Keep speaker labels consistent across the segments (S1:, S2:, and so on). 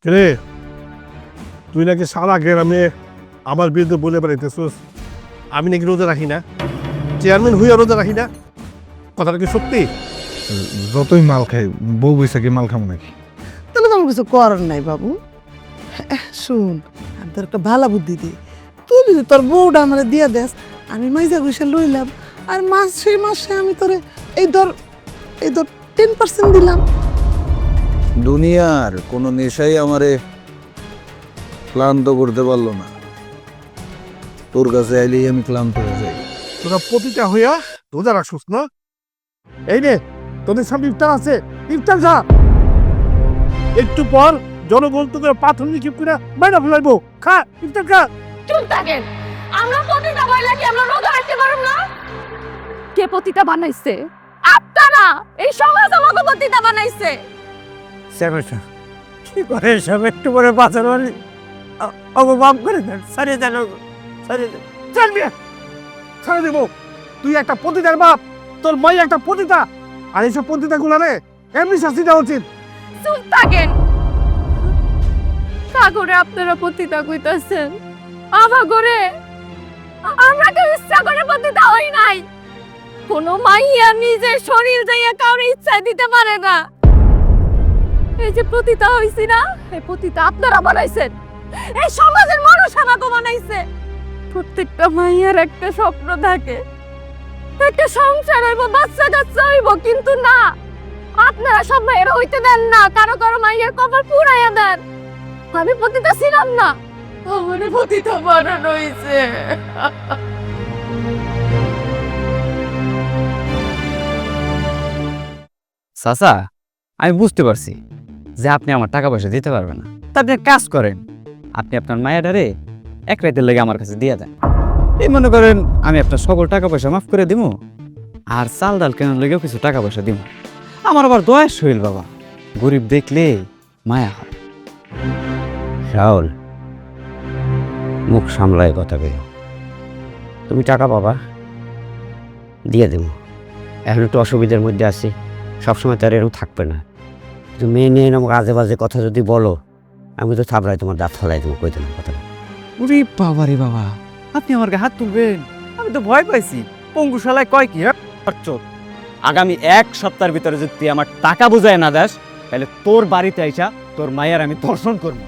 S1: রে তুই নাকি সারা গ্রামে আমার বিরুদ্ধে বলে বেড়াইতেছিস আমি নাকি রোজা রাখি না, চেয়ারম্যান হইয়া রোজা রাখি না। কথাটা কি সত্যি?
S2: যতই মাল খাই বউ বৈশাখী মাল খাবো নাকি?
S3: তাহলে তো আমার কিছু করার নাই বাবু। শুন, আমি তোর একটা ভালো বুদ্ধি দিই। তুই যদি তোর বউটা আমার দিয়া দেস, আমি মাইজা গুইসা লইলাম, আর মাসে আমি তোরে এই ধর 10% দিলাম।
S4: দুনিয়ার কোনো নেশাই আমারে ক্লান্ত করতে পারলো না। তোর কাছে আইলেই আমি ক্লান্ত হয়ে যাই।
S1: তোরা প্রতিটা হইয়া রোজা রাখছিস না? এই নে তোদের সামনে ইফতার আছে, ইফতার যা। একটু পর জনগণ তোকে পাথর নিক্ষেপ করে মাইনা ফেলাইবো। খা ইফতার খা।
S5: চুপ থাকেন। আমরা পতিতা বইলা কি আমরা রোজা রাখতে পারব না? কে পতিতা বানাইছে? আপনারা। এই সমাজ আমাকে পতিতা বানাইছে।
S6: সেবেটা কি করে সব একটু করে বাঁচার মানে অবমাপ করে দেন, সারিয়ে দেন, সারিয়ে দেন।
S1: চলবি ছেড়ে দেবো। তুই একটা পতিতার বাপ, তোর মাই একটা পতিতা, আর এইসব পতিতা গুলারে এমনি শাস্তি দেওয়া উচিত।
S5: চুপ থাকেন। সাগরে আপনারা পতিতা কইতাছেন, আমা করে আমরা কেউ ইচ্ছা করে পতিতা হই নাই। কোনো মাইয়া নিজের শরীর যাইয়া কাউরে ইচ্ছা দিতে পারে না। এই যে পতিতা হইছি না, এই পতিতা আপনারা বানাইছেন। এই সমাজের মানুষ আমাকে বানাইছে। প্রত্যেকটা মাইয়ার একটা স্বপ্ন থাকে, একটা সংসার হইব, বাচ্চা কাচ্চা হইব, কিন্তু না, আপনারা সব মাইয়েরা হইতে দেন না। কারো কারো মাইয়ের কপাল পুড়াইয়া দেন। আমি পতিতা ছিলাম না, আমার পতিতা বানানো হইছে।
S6: চাচা, আমি বুঝতে পারছি যে আপনি আমার টাকা পয়সা দিতে পারবেন না। তা আপনি এক কাজ করেন, আপনি আপনার মায়েরারে এক রাতের লেগে আমার কাছে দিয়ে দেন। এই মনে করেন আমি আপনার সকল টাকা পয়সা মাফ করে দিব, আর চাল ডাল কেনার লেগেও কিছু টাকা পয়সা দিব। আমার আবার দয়াস হইল বাবা, গরিব দেখলে মায়া হয়।
S7: রাহুল, মুখ সামলায় কথা কই। তুমি টাকা পাবা, দিয়ে দেবো। এখন একটু অসুবিধার মধ্যে আছি, সবসময় তার এরকম থাকবে না। তুমি মেয়ে নিয়ে আমাকে আজে বাজে কথা যদি বলো, আমি তো থাবড়াই তোমার দাঁত ফলাই দেবো। কই দিলাম কথা।
S6: উরি বাবা রে বাবা, আপনি আমার গায়ে হাত তুলবেন? আমি তো ভয় পাইছি। পঙ্গুশালায় কয় কি আগামী এক সপ্তাহের ভিতরে যদি তুই আমার টাকা বুঝায় না দাস, তাহলে তোর বাড়িতে আইসা তোর মায়ের আমি দর্শন করবো।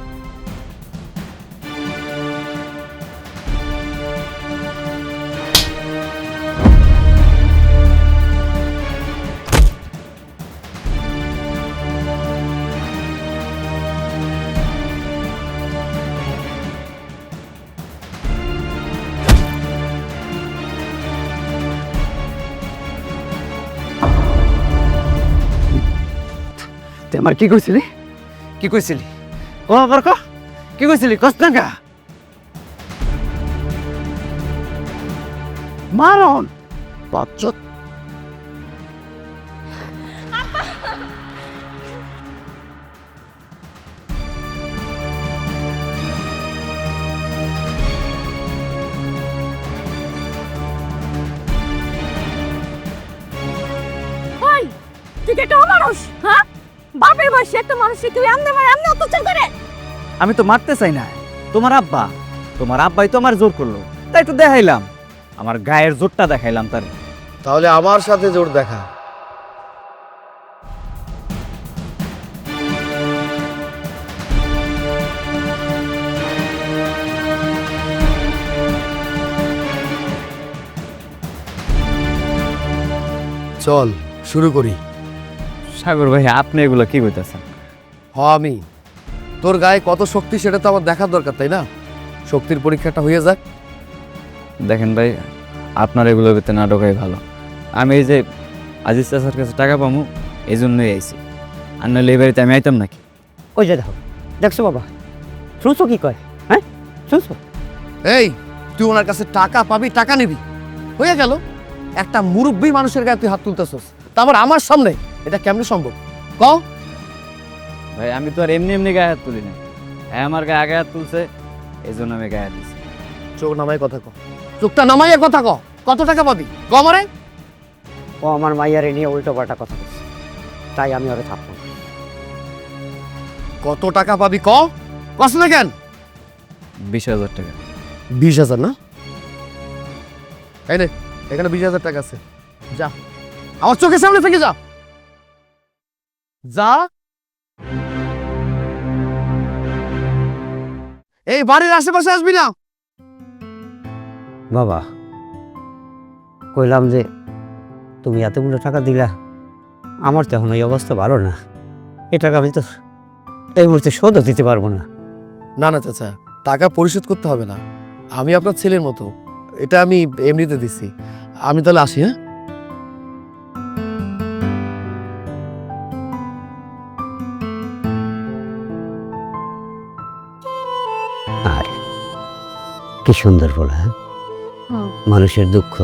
S6: তুই আমার কি কইছিলি? কি কইছিলি? ও আবার ক কি কইছিলি? কস্তাঙ্গা মারন বাচ্চত।
S5: ওই, তুই কি একটা মানুষ? হ্যাঁ, বাপের বয়সে একটা মানুষকে কেউ এমনি মারে, এমনি অত্যাচার করে?
S6: আমি তো মারতে চাই না। তোমার আব্বাই তো আমার জোর করলো, তাই একটু দেখাইলাম, আমার গায়ের জোরটা দেখাইলাম তার।
S4: তাহলে আমার সাথে জোর দেখা। চল শুরু করি।
S6: সাগর ভাই, আপনি এগুলো কি কইতাছেন?
S4: আমি তোর গায়ে কত শক্তি সেটা তো আমার দেখার দরকার, তাই না? শক্তির পরীক্ষাটা হয়ে যাক।
S6: দেখেন ভাই, আপনার এগুলো পেতে না ঢোকাই ভালো। আমি এই যে আজিজ চাচার কাছে টাকা পাবো এই জন্যই আইছি, আর নাহলে এই বাড়িতে আমি আইতাম নাকি?
S7: ওই যে দেখো, দেখছো বাবা, শুনছো কি কয়? হ্যাঁ, শুনছো?
S4: এই, তুই ওনার কাছে টাকা পাবি, টাকা নিবি, হয়ে গেল। একটা মুরব্বী মানুষের গায়ে তুই হাত তুলতেছস, তারপর আমার সামনে, এটা কেমনে সম্ভব? ক
S6: ভাই, আমি তো আর এমনি এমনি গায়ে হাত তুলি না। হ্যাঁ, আমার গায়ে আগে হাত তুলছে, এই জন্য আমি গায়ে হাত দিচ্ছি।
S4: চোখ নামাই কথা ক, চোখটা নামাইয়া কথা ক। কত টাকা পাবি ক আমারে?
S7: ও আমার মাইয়ারে নিয়ে উল্টো পাল্টা কথা বলছে, তাই আমি ওরে থাকবো না।
S4: কত টাকা পাবি কস না কেন?
S6: 20,000 টাকা।
S4: 20,000 না? এই নে, এখানে 20,000 টাকা আছে। যা, আমার চোখের সামনে থেকে যা। যা। এই বাড়ির আশেপাশে আসবি না।
S7: বাবা, কইলাম যে তুমি এতগুলো টাকা দিলা, আমার তো এখন এই অবস্থা ভালো না। এ টাকা আমি তো এই মুহূর্তে শোধও দিতে পারবো না।
S4: না না চাচা, টাকা পরিশোধ করতে হবে না। আমি আপনার ছেলের মতো, এটা আমি এমনিতে দিছি। আমি তাহলে আসি, হ্যাঁ?
S7: আর কি সুন্দর বলা, হ্যাঁ? মানুষের দুঃখ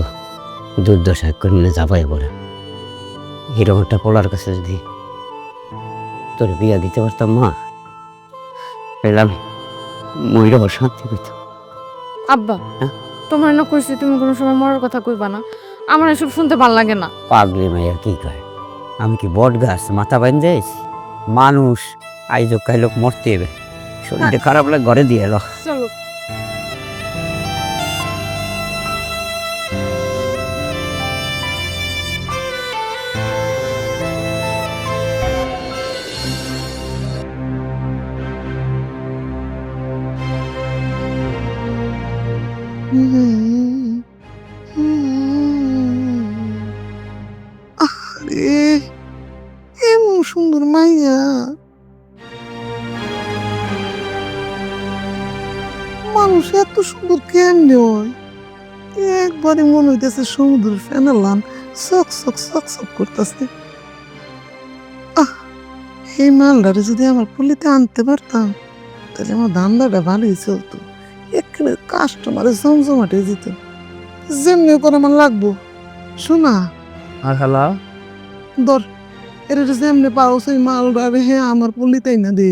S7: দুর্দশা করে চাপাই পড়ে। এরকম একটা পোলার কাছে যদি তোর বিয়া দিতে পারতাম মা, পেলাম ময়ূর শান্তি পেত।
S5: আব্বা,
S7: হ্যাঁ?
S5: তোমার না কইছি তুমি কোনো সময় মরার কথা কইবা না। আমার এসব শুনতে ভাল লাগে না।
S7: পাগলি মাইয়া কি কয়, আমি কি বট গাছ মাথা বাইন্ধে মানুষ আইজক কাইলোক মরতে হবে, শরীরটা খারাপ লাগে ঘরে দিয়ে এলো।
S5: চলো।
S3: আরে এমন সুন্দর মাইয়া, মানুষ এত সুন্দর কেমনে হয়? একবারে মনে হইতেছে সমুদ্র ফেনালাম চক চক চক চক করতেছে। এই মালটারে যদি আমার পল্লীতে আনতে পারতাম, তাহলে আমার ধান্দাটা ভালোই চলতো। এখানে কাস্টমারে জমজমাটে যেত। যেমনি করে আমার লাগবো। শোনা,
S4: আর হ্যালা,
S3: ধর এটা যেমনি পাও সেই মালটারে হ্যাঁ আমার পল্লীতেই না দে।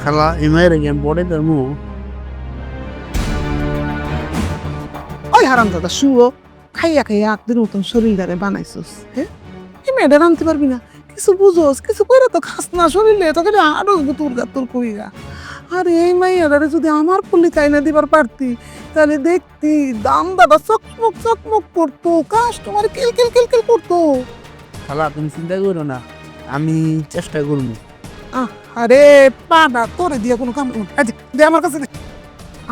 S1: খালা এমাইরে গেম পড়ে তার মুখ
S3: ওই হারাম দাদা শুয়ো, খাইয়া খাইয়া একদিন মতন শরীরটারে বানাইছস। হ্যাঁ, এই মেয়েটা আনতে পারবি না, কিছু বুঝোস, কিছু করে তো খাস না শরীরে, তোকে আরো তোর গা তোর কইগা। আর এই মাইয়াটারে যদি আমার পল্লী চাইনা দিবার পারতি, তাহলে দেখতি দাম দাদা চকমক চকমক করতো, কাস্টমার কিল কিল কিল কিল করতো।
S1: খালা তুমি চিন্তা করো না, আমি চেষ্টা করবো।
S3: আরে পানা তোরে দিয়ে কোনো কাম করবো? এই যে, দে আমার কাছে দে।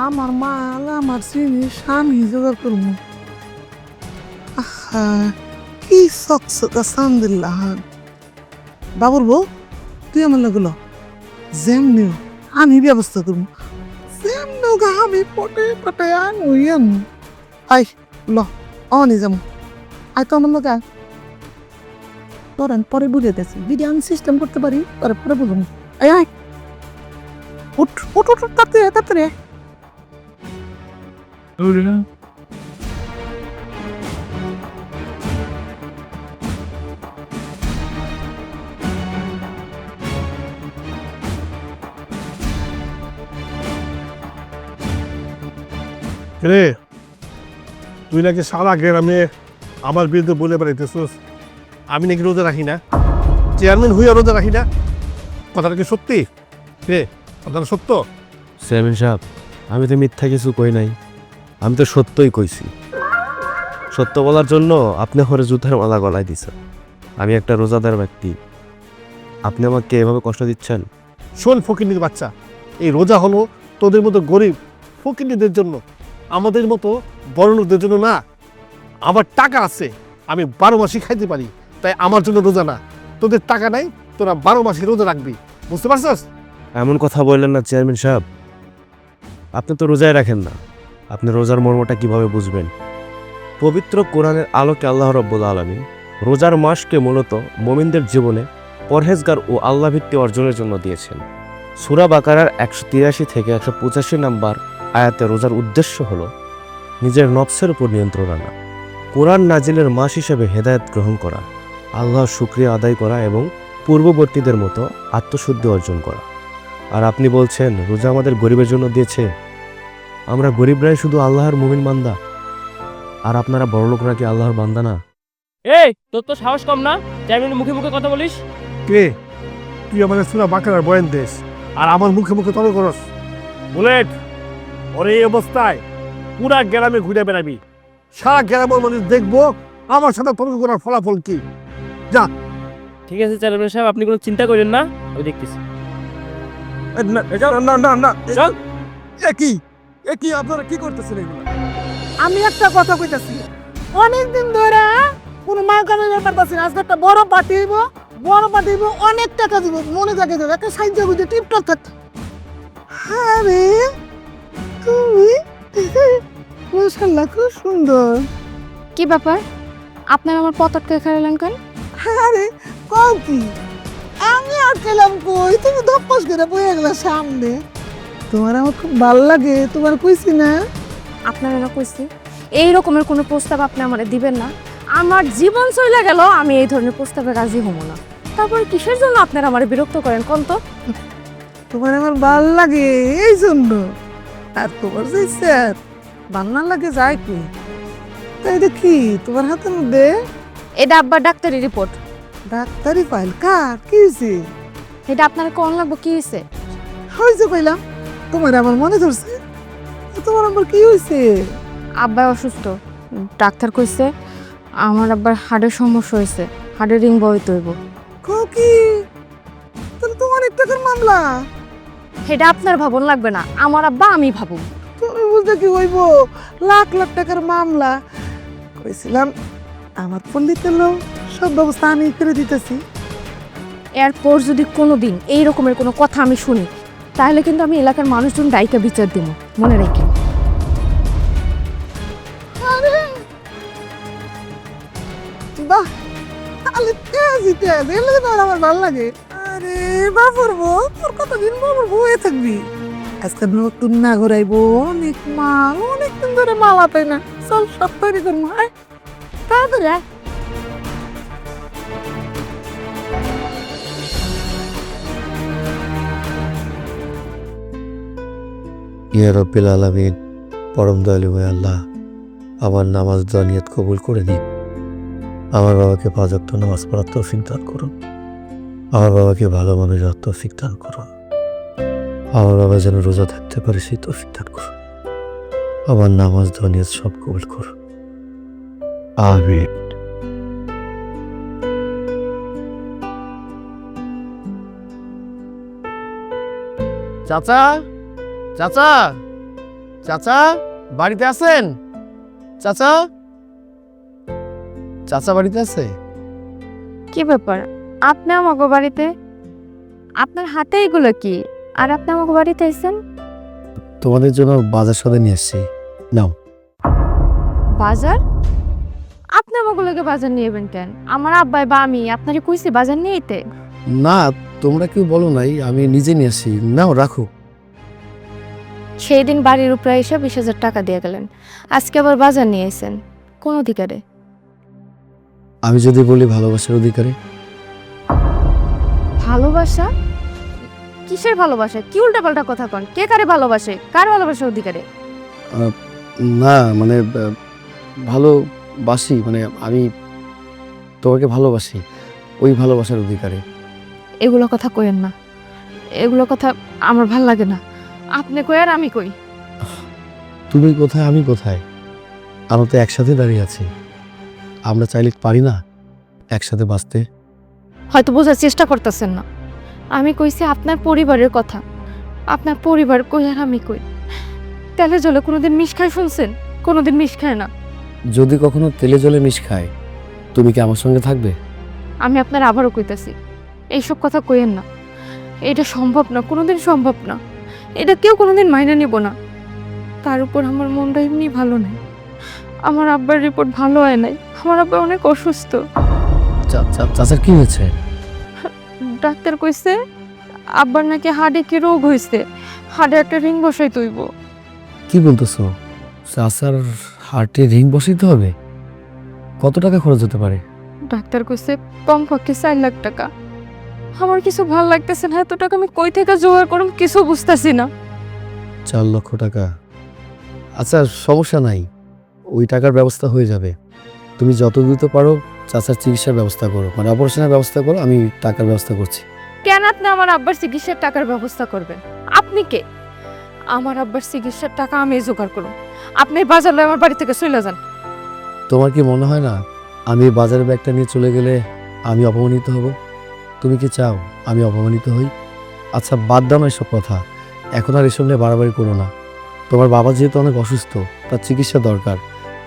S3: আমার মাল আমার জিনিস আমি জোগাড় করবো। আহা, কি চকচকা সান্দিল্লাহ। বাবুর বউ, তুই আমার লাগলো যেমনি আমি ব্যবস্থা করবো, যেমনি আমি পটে পটে আনু আই ল অনি যাবো। আই তো আমার লোক তোর পরে বুঝে দিয়েছি, যদি আমি সিস্টেম করতে পারি পরে পরে বুঝবো। আয় আয় উঠ উঠ উঠ তাড়াতাড়ি তাড়াতাড়ি।
S1: রে তুই নাকি সারা গ্রামে আমার বিরুদ্ধে বলে বেড়াইতেছিস আমি নাকি রোজা রাখি না, চেয়ারম্যান হইয়া রোজা রাখি না। কথাটা কি সত্যি রে? কথাটা সত্য?
S8: চেয়ারম্যান সাহেব, আমি তো মিথ্যা কিছু কই নাই, আমি তো সত্যই কইছি। সত্য বলার জন্য আপনি হরে যুদ্ধের মালা গলায় দিছেন। আমি একটা রোজাদার ব্যক্তি, আপনি আমাকে এভাবে কষ্ট দিচ্ছেন?
S1: শোন ফকিন্নির বাচ্চা, এই রোজা হলো তোদের মতো গরিব ফকিন্নিদের জন্য, আমাদের মতো বড় লোকদের জন্য না। আমার টাকা আছে, আমি 12 মাসই খাইতে পারি, তাই আমার জন্য রোজা না। তোদের টাকা নাই, তোরা 12 মাসই রোজা রাখবি, বুঝতে পারছস?
S8: এমন কথা বললেন না চেয়ারম্যান সাহেব, আপনি তো রোজায় রাখেন না, আপনি রোজার মর্মটা কিভাবে বুঝবেন? পবিত্র কোরআনের আলোকে আল্লাহ রাব্বুল আলামিন রোজার মাসকে মূলত মুমিনদের জীবনে পরহেজগার ও আল্লাহ ভিত্তি অর্জনের জন্য দিয়েছেন। সূরা বাকারার 183 থেকে 185 নম্বর আয়াতে রোজার উদ্দেশ্য হলো নিজের নফসের উপর নিয়ন্ত্রণ আনা, কোরআন নাজিলের মাস হিসেবে হেদায়েত গ্রহণ করা, আল্লাহর শুকরিয়া আদায় করা এবং পূর্ববর্তীদের মতো আত্মশুদ্ধি অর্জন করা। আর আপনি বলছেন রোজা আমাদের গরিবের জন্য দিয়েছে? আমরা গরিবরাই শুধু আল্লাহর মুমিন বান্দা, আর আপনারা বড়লোকরা কি আল্লাহর বান্দা না?
S9: এই তোর তো সাহস কম না চেয়ারম্যানের মুখে মুখে কথা বলিস?
S1: কে তুই আমাদের সুরা বাঁকার বয়ান দেশ আর আমার মুখে মুখে তর্ক করস? বুলেট, ওর এই অবস্থায় পুরা গ্রামে ঘুরে বেড়াবি, সারা গ্রামের মানুষ দেখবো আমার সাথে তর্ক করার ফলাফল কি।
S9: ঠিক আছে চেয়ারম্যান সাহেব, আপনি কোনো চিন্তা করেন না, আমি দেখতেছি।
S1: না না না
S9: চল।
S1: একই আপনারা কি করতেছেন এগুলো?
S3: আমি একটা কথা কইতাছি, অনেকদিন ধরে কোনো মায়কানের ব্যাপার পাচ্ছি না। আজকে একটা বড় পার্টি হইব, অনেক টাকা দিব, মনে থাকে দেবে একটা সাহায্য করতে টিপটপ থাকতে। আরে তুমি মাশাআল্লাহ খুব সুন্দর।
S5: কি ব্যাপার, আপনার আমার পথ আটকে খেলেন কেন?
S3: আরে কও কি, আমি আটকেলাম কই? তুমি দপ্পস করে বয়ে গেলা সামনে। তোমার আমার খুব ভালো লাগে, তোমার কইছি না?
S5: আপনার না কইছি এই রকমের কোনো প্রস্তাব আপনি আমারে দিবেন না। আমার জীবন চলে গেল, আমি এই ধরনের প্রস্তাবে রাজি হব না। তারপরে কিসের জন্য আপনারা আমারে বিরক্ত করেন কোন তো?
S3: তোমার আমার ভাল লাগে এই জন্য। আর তোমার যে স্যার ভাল না লাগে যায় কি? তাই দেখি তোমার হাতের মধ্যে
S5: এটা আব্বার ডাক্তারি রিপোর্ট।
S3: ডাক্তারি ফাইল। কার কি হয়েছে?
S5: এটা আপনার কোন লাগবো, কি হয়েছে?
S3: হয়েছে কইলাম, তোমার আমার মনে ধরছে। তোমার আমার কি হয়েছে?
S5: আব্বা অসুস্থ, ডাক্তার কইছে আমার আব্বার হার্টের সমস্যা হয়েছে, হার্টের রিং বইতে হইব।
S3: কও কি? তাহলে তো অনেক টাকার মামলা।
S5: এটা আপনার ভাবন লাগবে না, আমার আব্বা আমি ভাবুন।
S3: তুমি বুঝতে কি হইব? লাখ লাখ টাকার মামলা। কইছিলাম আমার পল্লীতে লোক, সব ব্যবস্থা আমি করে দিতেছি।
S5: এরপর যদি কোনোদিন এই রকমের কোনো কথা আমি শুনি, তাহলে কিন্তু আমি এলাকার মানুষজন দায়িকা বিচার দিব, মনে রাখেন।
S3: বাহ, তাহলে তেজি এগুলো তো আমার ভালো লাগে। আরে বাবুর বউ, তোর কতদিন বাবুর বউ হয়ে থাকবি? আজকে নতুন না ঘুরাইবো, অনেক মাল, অনেকদিন ধরে মাল আপাই না। চল সব তৈরি করবো, তাড়াতাড়ি আয়।
S10: ইয়া রব্বিল আলামিন, পরম দয়ালু হয়ে আল্লাহ আমার নামাজ দোয়া নিয়ত কবুল করে দিন। আমার বাবাকে 5 ওয়াক্ত নামাজ পড়ার তৌফিক দান করুন। আমার বাবাকে ভালো মানুষ হওয়ার তৌফিক দান করুন। আমার বাবা যেন রোজা থাকতে পারে সেই তৌফিক দান করুন। আমার নামাজ দোয়া নিয়ত সব কবুল করুন, আমিন।
S4: চাচা, চাচা, চাচা বাড়িতে আছেন? চাচা, চাচা বাড়িতে আছে?
S5: কি ব্যাপার, আপনি আমাকে বাড়িতে? আপনার হাতে এগুলো কি? আর আপনি আমাকে বাড়িতে আইছেন?
S10: তোমাদের জন্য বাজার সদাই নিয়ে এসেছি, নাও।
S5: বাজার? আপনি আমাগুলোকে বাজার নিয়ে যাবেন কেন? আমার আব্বাই বা আমি আপনারে কইছি বাজার নিয়ে আইতে?
S10: না, তোমরা কেউ বলো নাই, আমি নিজে নিয়ে আসি। নাও, রাখো।
S5: সেই দিন বাড়ির উপরে এসে 20,000 টাকা দিয়ে গেলেন, আজকে আবার বাজার নিয়ে আইছেন কোন অধিকারে?
S10: আমি যদি বলি ভালোবাসার অধিকারে।
S5: ভালোবাসা? কিসের ভালোবাসা? কি উল্টাপাল্টা কথা কন? কে কারে ভালোবাসে? কার ভালোবাসার অধিকারে?
S10: না মানে ভালোবাসি, মানে আমি তোমাকে ভালোবাসি, ওই ভালোবাসার অধিকারে।
S5: এগুলো কথা কইেন না, এগুলো কথা আমার ভাল লাগে না। আপনি কই আর আমি কই?
S10: তুমি কোথায়, আমি কোথায়? আমরা তো একসাথে দাঁড়িয়ে আছি। আমরা চাইলে পারি না একসাথে বাঁচতে?
S5: হয়তো বোঝার চেষ্টা করতেছেন না। আমি কইছি আপনার পরিবারের কথা। আপনার পরিবার কই আর আমি কই? তেলে জলে কোনোদিন মিশ খায় শুনছেন? কোনোদিন মিশ খায় না।
S10: যদি কখনো তেলে জলে মিশ খায়, তুমি কি আমার সঙ্গে থাকবে?
S5: আমি আপনার আবারও কইতাছি, এইসব কথা কইেন না। এটা সম্ভব না, কোনোদিন সম্ভব না। এটা কেউ কোনোদিন মাইনে নিব না। তার উপর আমার মনটা এমনি ভালো নাই। আমার আব্বার রিপোর্ট ভালো হয় নাই। আমার আব্বা অনেক অসুস্থ।
S10: চাচার কি হয়েছে?
S5: ডাক্তার কইছে আব্বার নাকি হার্টে কি রোগ হয়েছে, হার্টে একটা রিং বসাই তৈব।
S10: কি বলতেছো? চাচার হার্টে রিং বসাইতে হবে? কত টাকা খরচ হতে পারে?
S5: ডাক্তার কইছে কমপক্ষে 4 লাখ টাকা। আমার কিছু ভালো লাগতেছে না, এত টাকা আমি কই থেকে জোগাড় করব কিছু বুঝতাছি না।
S10: 4 লক্ষ টাকা? আচ্ছা, সমস্যা নাই, ওই টাকার ব্যবস্থা হয়ে যাবে। তুমি যত দ্রুত পারো
S4: চাচার চিকিৎসার ব্যবস্থা করো, মানে অপারেশনের ব্যবস্থা করো, আমি টাকার ব্যবস্থা করছি।
S5: কেন আপনি আমার আব্বার চিকিৎসার টাকার ব্যবস্থা করবেন? আপনি কে? আমার আব্বার চিকিৎসার টাকা আমি জোগাড় করব। আপনি বাজার লয়ে আমার বাড়ি থেকে চলে যান।
S4: তোমার কি মনে হয় না আমি এই বাজারের ব্যাগটা নিয়ে চলে গেলে আমি অপমানিত হব? তুমি কি চাও আমি অপমানিত হই? আচ্ছা বাদ দাও না এসব কথা, এখন আর এসব নিয়ে বাড়াবাড়ি করো না। তোমার বাবা যেহেতু অনেক অসুস্থ, তার চিকিৎসা দরকার,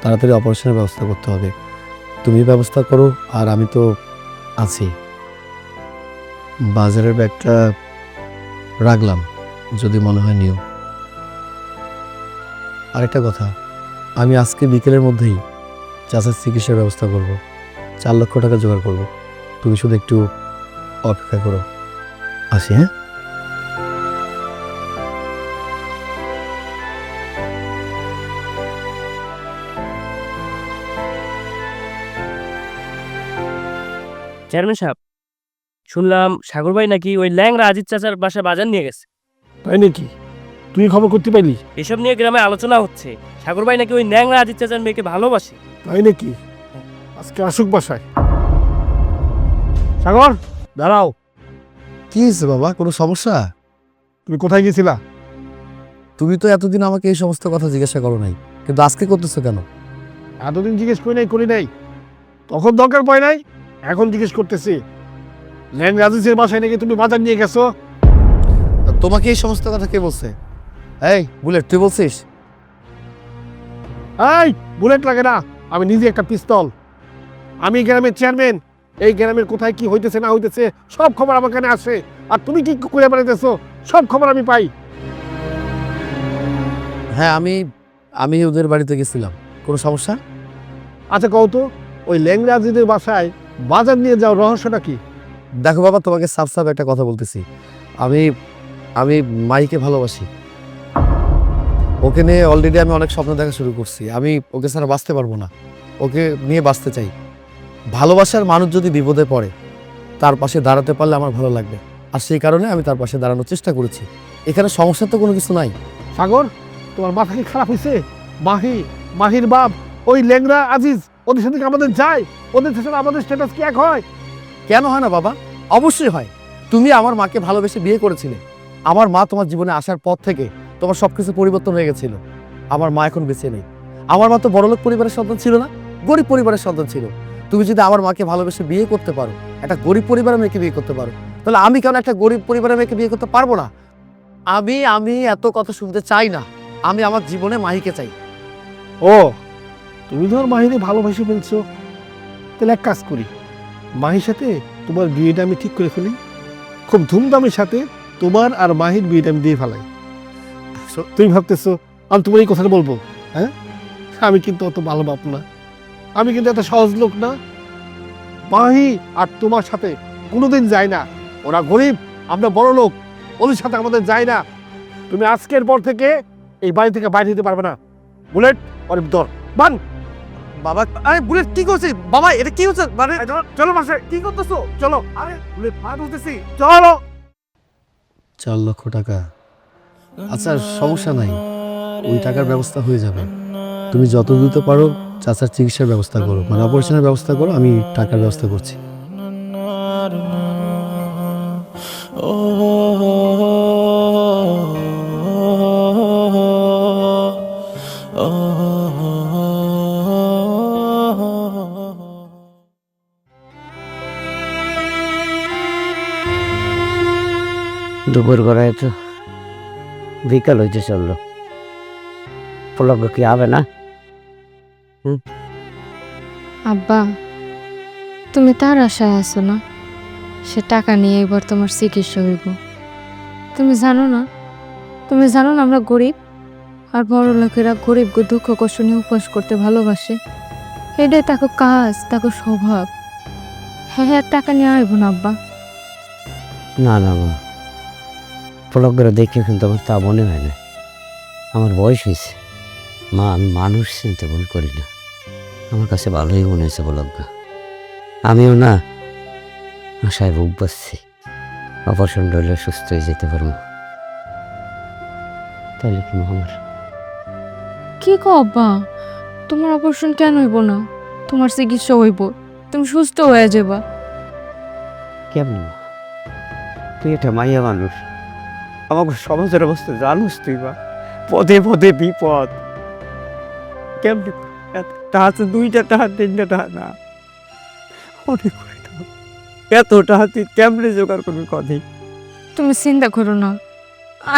S4: তাড়াতাড়ি অপারেশনের ব্যবস্থা করতে হবে। তুমি ব্যবস্থা করো, আর আমি তো আছি। বাজারের ব্যাগটা রাখলাম, যদি মনে হয় নিও। আরেকটা কথা, আমি আজকে বিকেলের মধ্যেই চাচার চিকিৎসার ব্যবস্থা করব, 4 লক্ষ টাকা জোগাড় করব। তুমি শুধু একটু অপেক্ষা করো। আসি, হ্যাঁ?
S9: চেয়ারম্যান সাহেব, শুনলাম সাগর ভাই নাকি ওই ল্যাংরা আজিজ চাচার বাসায় বাজার নিয়ে গেছে।
S1: তাই নাকি? তুই খবর করতে পাইলি?
S9: এসব নিয়ে গ্রামে আলোচনা হচ্ছে, সাগর ভাই নাকি ওই ল্যাংরা আজিজ চাচার মেয়েকে ভালোবাসে।
S1: তাই নাকি? আজকে আসুক বাসায়। সাগর, দাঁড়াও।
S4: কি হয়েছে বাবা, কোনো সমস্যা?
S1: তুমি কোথায় গেছিলা?
S4: তুমি তো এতদিন আমাকে এই সমস্ত কথা জিজ্ঞাসা করো নাই, কিন্তু আজকে করতেছো কেন?
S1: এতদিন জিজ্ঞেস করি নাই। তখন দরকার পড়ে নাই, এখন জিজ্ঞেস করতেছি। ল্যাংরা আজিজের বাসায় নাকি তুমি বাজার নিয়ে গেছো?
S4: তোমাকে এই সমস্ত কথা কে বলছে? এই বুলেট, তুই বলছিস?
S1: এই বুলেট লাগে না, আমি নিজে একটা পিস্তল। আমি গ্রামের চেয়ারম্যান, এই গ্রামের কোথায় কি হইতেছে না হইতেছে সব খবর আমার কানে আসে। আর তুমি কি করে বেড়াইতেছো সব খবর আমি পাই।
S4: হ্যাঁ, আমি ওদের বাড়িতে গেছিলাম। কোনো সমস্যা?
S1: আচ্ছা কও তো, ওই ল্যাংরা আজিজের বাসায় বাজার নিয়ে যাও রহস্যটা কি?
S4: দেখো বাবা, তোমাকে সাফ সাফ একটা কথা বলতেছি। আমি মাইকে ভালোবাসি। ওকে নিয়ে অলরেডি আমি অনেক স্বপ্ন দেখা শুরু করছি। আমি ওকে ছাড়া বাঁচতে পারবো না, ওকে নিয়ে বাঁচতে চাই। ভালোবাসার মানুষ যদি বিপদে পড়ে, তার পাশে দাঁড়াতে পারলে আমার ভালো লাগবে, আর সেই কারণে আমি তার পাশে দাঁড়ানোর চেষ্টা করেছি। এখানে সমস্যা তো কোনো কিছু নাই।
S1: সাগর, তোমার মাথা কি খারাপ হয়েছে? মাহির বাপ ওই ল্যাংরা আজিজ, ওদের সাথে কি আমাদের যায়? ওদের সাথে আমাদের স্ট্যাটাস কি এক হয়?
S4: কেন হয় না বাবা? অবশ্যই হয়। তুমি আমার মাকে ভালোবেসে বিয়ে করেছিলে। আমার মা তোমার জীবনে আসার পর থেকে তোমার সবকিছু পরিবর্তন হয়ে গেছিল। আমার মা এখন বেঁচে নেই। আমার মা তো বড়লোক পরিবারের সন্তান ছিল না, গরিব পরিবারের সন্তান ছিল। তুমি যদি আমার মাকে ভালোবেসে বিয়ে করতে পারো, একটা গরিব পরিবারের মেয়েকে বিয়ে করতে পারো, তাহলে আমি কেন একটা গরিব পরিবারের মেয়েকে বিয়ে করতে পারবো না? আমি এত কথা শুনতে চাই না। আমি আমার জীবনে মাহিকে চাই।
S1: ও, তুমি ধর মাহিরে ভালোবাসে ফেলছো, তাহলে এক কাজ করি, মাহির সাথে তোমার বিয়েটা আমি ঠিক করে ফেলি। খুব ধুমধামের সাথে তোমার আর মাহির বিয়েটা আমি দিয়ে ফেলাই। তুমি ভাবতেছো আমি তোমার এই কথাটা বলবো? হ্যাঁ, আমি কিন্তু অত ভালো বাপ না, আমি কিন্তু এত সহজ লোক না। মাহি আর তোমার সাথে কোনোদিন যায় না। ওরা গরিব, আমরা বড় লোক, ওদের সাথে আমাদের যায় না। তুমি আজকের পর থেকে এই বাড়ি থেকে বাইরে যেতে পারবে না। বুলেট আর দর বান।
S4: বাবা, আরে বুলেট কি করছিস বাবা? এটা কি হচ্ছে? মানে
S1: চলো মাসে, কি করতেছো? চলো। আরে বুলেট পা ধরতেছি, চলো।
S4: 4 লক্ষ টাকা? আচ্ছা সমস্যা নাই, ওই টাকার ব্যবস্থা হয়ে যাবে। তুমি যত দ্রুত পারো চাচার চিকিৎসার ব্যবস্থা করো, মানে অপারেশনের ব্যবস্থা করো, আমি টাকার ব্যবস্থা করছি।
S7: দুপুর গড়ায় তো বিকাল হইতে চললো, পলক কি হবে না?
S5: আব্বা, তুমি তার আশায় আছো না? সে টাকা নিয়ে এবার তোমার চিকিৎসা হইব। তুমি জানো না আমরা গরিব, আর বড় লোকেরা গরিব দুঃখ কষ্ট নিয়ে উপবাস করতে ভালোবাসে। এটাই তাকে কাজ, তাকে স্বভাব। হ্যাঁ, টাকা নিয়ে আইব না আব্বা।
S7: না না মা, পলক করে দেখে কিন্তু আমার তা মনে হয় না। আমার বয়স হয়েছে মা, আমি মানুষ চিনতে ভুল করি না। আমার কাছে ভালোই মনে হয়েছে পলকগা। আমিও না আশায় বুক বাঁচছি, অপারেশন হলে সুস্থ হয়ে যেতে পারবো। তাহলে কি আমার
S5: কি কো আব্বা, তোমার অপারেশন কেন হইব না? তোমার চিকিৎসা হইব, তুমি সুস্থ হয়ে যাবা।
S7: কেমন মা? তুই একটা মাইয়া মানুষ, আমাকে সমাজের অবস্থা জানুস তুই বা, পদে পদে বিপদ। কেমনি টাকা তো 2টা টাকা 3টা টাকা না, অনেক করে টাকা। এত টাকা তুই কেমনে জোগাড় করবি কদিন?
S5: তুমি চিন্তা করো না,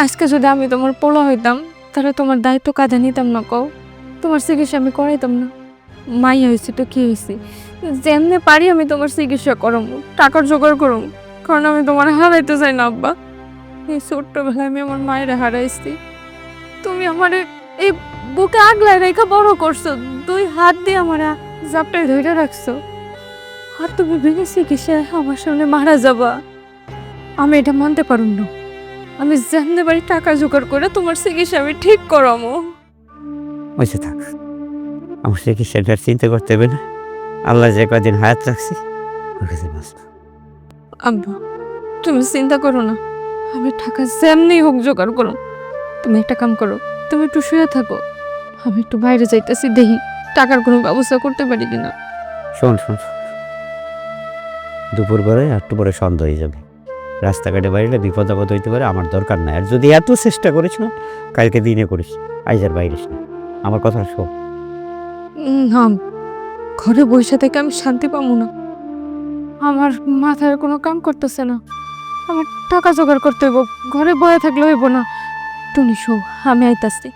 S5: আজকে যদি আমি তোমার পোলা হইতাম তাহলে তোমার দায়িত্ব কাঁধে নিতাম না। কও, তোমার চিকিৎসা আমি করাইতাম না। মাইয়া হয়েছে তো কি হয়েছে, যেমনে পারি আমি তোমার চিকিৎসা করম, টাকার জোগাড় করম, কারণ আমি তোমার হারাইতে চাই না আব্বা। এই ছোট্টবেলায় আমি আমার মায়ের হারাইছি, তুমি আমার এই বুকে আগলায় রেখা বড় করছো, 2 হাত দিয়ে আমার জাপটায় ধরে রাখছো, আর তুমি বিনা চিকিৎসায় আমার সামনে মারা যাবা। আমি এটা মানতে পারুম না। আমি জানতে পারি টাকা জোগাড় করে তোমার চিকিৎসা আমি ঠিক করামো।
S7: ওইসে থাক, আমার চিকিৎসাটার চিন্তা করতে হবে না। আল্লাহ যে কদিন হায়াত রাখছি ওর কাছে বাঁচব।
S5: আব্বা, তুমি চিন্তা করো না, আমি টাকা যেমনি হোক জোগাড় করো। তুমি একটা কাম করো, তুমি একটু শুয়ে থাকো, আমি একটু বাইরে যাইতেছি, দেখি টাকার কোনো ব্যবস্থা করতে পারি কিনা।
S7: শোন শোন, দুপুর করে একটু পরে সন্ধ্যা হয়ে যাবে, রাস্তাঘাটে বাইরে বিপদ আপদ হইতে পারে, আমার দরকার নাই। আর যদি এত চেষ্টা করিস না, কালকে দিনে করিস, আইজ আর বাইরিস না। আমার কথা শোন।
S5: না, ঘরে বসে থেকে আমি শান্তি পাবো না, আমার মাথায় কোনো কাম করতেছে না, আমার টাকা জোগাড় করতে হইব, ঘরে বয়ে থাকলে হইব না। তুমি শো, আমি আইতাছি।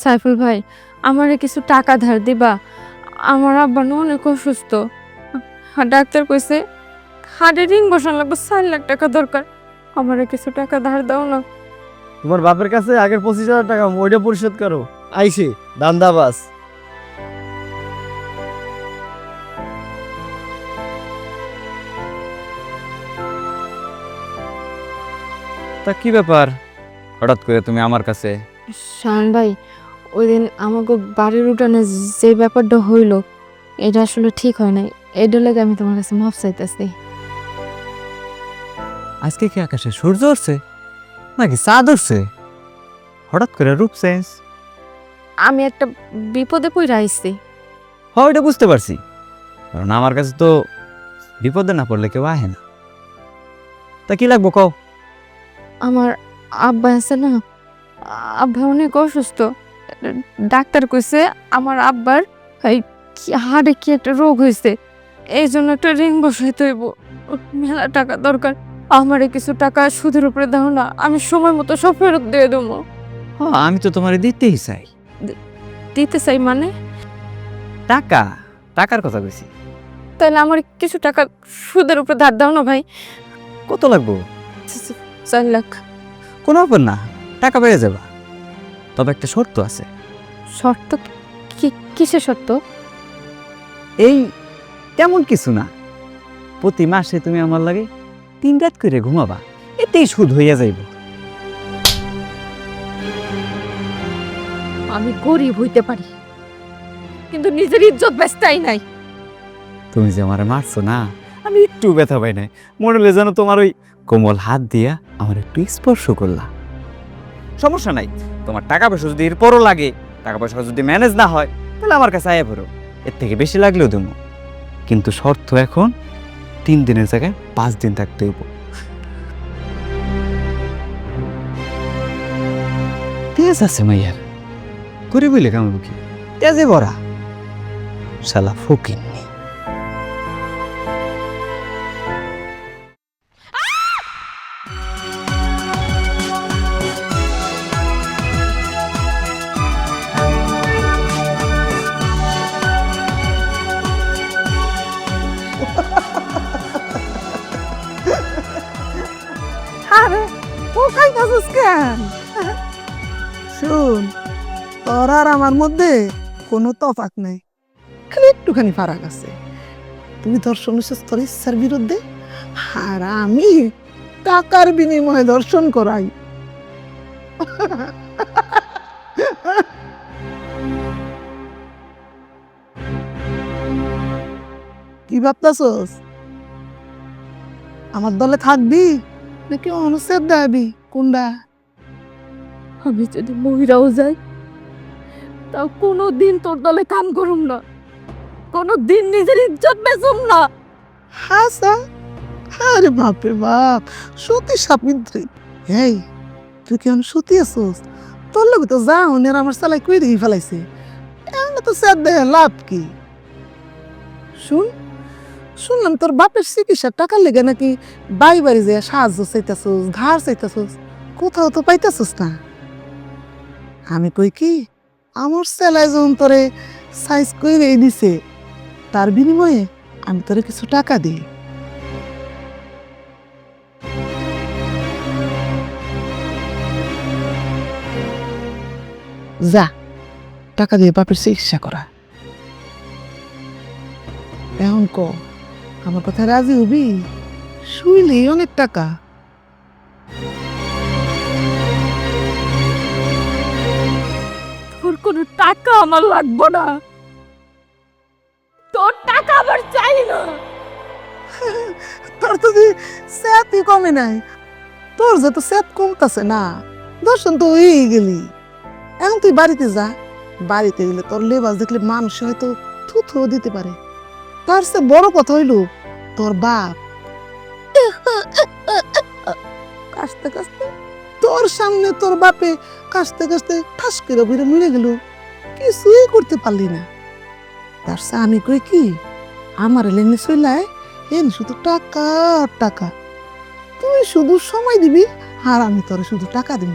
S5: সাইফুল ভাই, আমারে কিছু টাকা ধার দিবা? আমার আব্বা না অনেক অসুস্থ, আর ডাক্তার কইছে হাড়ে রিং বসানো লাগবে, 4 লাখ টাকা দরকার। আমারে কিছু টাকা ধার দাও না।
S4: তোমার বাপের কাছে আগের 25,000 টাকা ওইটা পরিশোধ করো। আইসি দান্দাবাস।
S6: তা কি ব্যাপার, হঠাৎ করে তুমি আমার কাছে?
S5: শান ভাই, ওই দিন আমাকে বাড়ির উঠানে যে ব্যাপারটা হইল, এটা আসলে ঠিক হয় নাই, এটা লাগে আমি তোমার কাছে মাফ চাইতেছি।
S6: আজকে কি আকাশে সূর্য উঠছে নাকি চাঁদ উঠছে? হঠাৎ করে রূপ চেঞ্জ।
S5: আমি একটা বিপদে পড়ে আইছি।
S6: হয়, ওইটা বুঝতে পারছি, কারণ আমার কাছে তো বিপদে না পড়লে কেউ আহে না। তা কি লাগবো কও?
S5: আমার আব্বা আছে না, আব্বা অনেক অসুস্থ, ডাক্তার কইছে আমার আব্বার এই হাড়ে কি একটা রোগ হয়েছে, এই জন্য একটা রিং বসাইতে হইব, মেলা টাকা দরকার। আমারে কিছু টাকা সুদের উপরে দাও না, আমি সময় মতো সব ফেরত দিয়ে দেবো।
S6: হ্যাঁ, আমি তো তোমার দিতেই চাই।
S5: দিতে চাই মানে?
S6: টাকা, টাকার কথা কইছি।
S5: তাহলে আমার কিছু টাকা সুদের উপরে ধার দাও না ভাই।
S6: কত লাগবো?
S5: 4 লাখ।
S6: কোনো ব্যাপার না, টাকা পেয়ে যাবা, তবে একটা শর্ত আছে।
S5: শর্ত? কিসের শর্ত?
S6: এই তেমন কিছু না, প্রতি মাসে তুমি আমার লাগে 3 রাত করে ঘুমাবা, এতেই সুদ হইয়া যাইব।
S5: আমি গরিব হইতে পারি, কিন্তু নিজের ইজ্জত বেচতেই নাই।
S6: তুমি যে আমারে মারছো না, আমি একটু ব্যথা পাই নাই, মনে হলে যেন তোমার ওই কোমল হাত দিয়া আমার একটু স্পর্শ করলা। সমস্যা নাই, তোমার টাকা পয়সা যদি এরপরও লাগে, টাকা পয়সা যদি ম্যানেজ না হয়, তাহলে আমার কাছে আয়া পড়ো, এর থেকে বেশি লাগলেও দেবো। কিন্তু শর্ত এখন 3 দিনের জায়গায় 5 দিন থাকতে হইব। তেজ আছে মাইয়ার, করে বইলে কামড় বুকি, তেজে ভরা, শালা ফকিন্নি।
S3: আরে ও কাইতাছিস কেন? শুন, তোর আর আমার মধ্যে কোনো তফাৎ নেই, খালি একটুখানি ফারাক আছে। তুই ধর্ষণ হয়েছিস তোর ইচ্ছার বিরুদ্ধে, আর আমি টাকার বিনিময়ে ধর্ষণ করাই। কি ভাবতাছস? আমার দলে থাকবি নাকি অনুচ্ছেদ দেবি? কোনটা?
S5: আমি যদি মহিরাও যাই, তাও কোনোদিন তোর দলে কাম করুম না, কোনোদিন নিজের ইজ্জত বেচুম না।
S3: হাসা, আরে বাপরে বাপ, সতী সাবিত্রী। এই তুই কেমন সতী আছোস? তোর লোক তো যা হনের আমার সালাই কই দেখি ফেলাইছে, এমন তো স্যার দেহে লাভ কি? শুনলাম তোর বাপের চিকিৎসার টাকার লেগে নাকি বাড়ি বাড়ি যে সাহায্য চাইতাছোস, ধার চাইতাছোস, কোথাও তো পাইতাছোস না। আমি কই কি, আমার সেলাই যখন তোরে সাইজ করে দিছে, তার বিনিময়ে আমি তোরে কিছু টাকা দিই। যা, টাকা দিয়ে বাপের চিকিৎসা করা। এখন ক, আমার কথা রাজি হবি? শুইলি অনেক টাকা।
S5: তোর কোনো টাকা আমার লাগবে না, তোর টাকা আমার চাই না।
S3: তোর তো স্যাতই কমে নাই, তোর যে তো স্যাত কমতাছে না, দর্শন তো হয়েই গেলি। এখন তুই বাড়িতে যা, বাড়িতে গেলে তোর লেবাস দেখলে মানুষ হয়তো থুথু দিতে পারে। তার চেয়ে বড় কথা হইল তোর বাপ কাশতে কাশতে তোর সামনে তোর বাপে কাশতে কাশতে ঠাস করে বেড়ে মরে গেল, কিছুই করতে পারলি না। তার চেয়ে আমি কই কি, আমার লেনে চলায় এন শুধু টাকা আর টাকা, তুই শুধু সময় দিবি আর আমি তোরে শুধু টাকা দিব।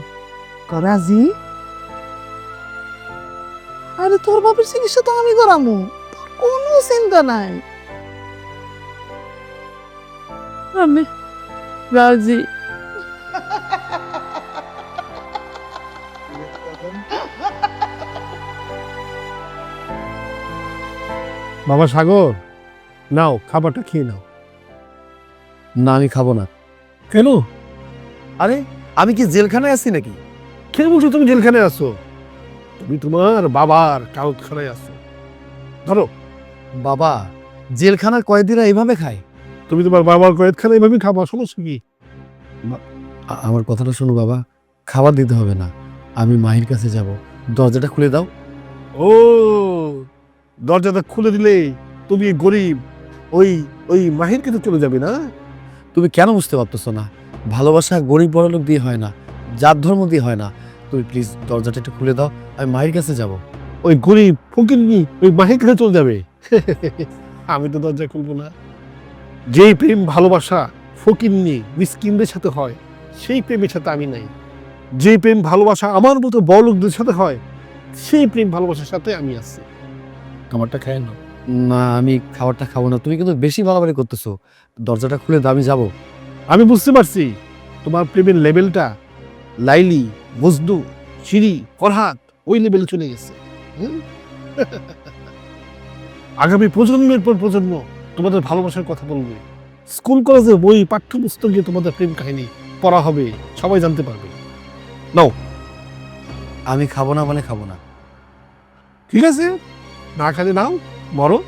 S3: রাজি? আরে তোর বাপের চিকিৎসা তো আমি করামু, কোনো চিন্তা নাই।
S5: আমি রাজি।
S1: বাবা সাগর, নাও খাবারটা খেয়ে নাও।
S4: না, আমি খাবো না।
S1: কেন?
S4: আরে আমি কি জেলখানায় আছি নাকি?
S1: কেন বলছো তুমি জেলখানায় আছো? তুমি তোমার বাবার কাউতখানায় আছো। ধরো।
S4: বাবা, জেলখানার কয়েদিরা এইভাবে খায়?
S1: তুমি তোমার বাবার কয়েদখানা এইভাবে খাবা, সমস্যা কি?
S4: আমার কথাটা শোনো বাবা, খাবার দিতে হবে না, আমি মাহির কাছে যাব, দরজাটা খুলে দাও।
S1: ও, দরজাটা খুলে দিলে তুমি গরিব ওই ওই মাহির কাছে চলে যাবে না?
S4: তুমি কেন বুঝতে পারতেছো না? ভালোবাসা গরিব বড়লোক দিয়ে হয় না, জাত ধর্ম দিয়ে হয় না। তুমি প্লিজ দরজাটা একটু খুলে দাও, আমি মাহির কাছে যাব।
S1: ওই গরিব ফকিরনি ওই মাহির কাছে চলে যাবে? আমি তো দরজা খুলবো না। যেই প্রেম ভালোবাসা ফকিরনি মিসকিনদের সাথে হয়, সেই প্রেমের সাথে আমি নাই। যে প্রেম ভালোবাসা আমার মতো বড়লোকদের সাথে হয়, সেই প্রেম ভালোবাসার সাথে আমি আছি। খাবারটা খায় না।
S4: না, আমি খাবারটা খাবো না, তুমি কিন্তু বেশি বাড়াবাড়ি করতেছো। দরজাটা খুলে দাও, আমি যাব।
S1: আমি বুঝতে পারছি তোমার প্রেমের লেভেলটা লাইলি, মজনু, শিরি, ফরহাদ ওই লেভেলে চলে গেছে। আগামী প্রজন্মের পর প্রজন্ম তোমাদের ভালোবাসার কথা বলবে, স্কুল কলেজে বই পাঠ্যপুস্তকে তোমাদের প্রেম কাহিনী পড়া হবে, সবাই জানতে পারবে। নাও।
S4: আমি খাবো না মানে খাবো না।
S1: ঠিক আছে, না খেলে নাও, মরো।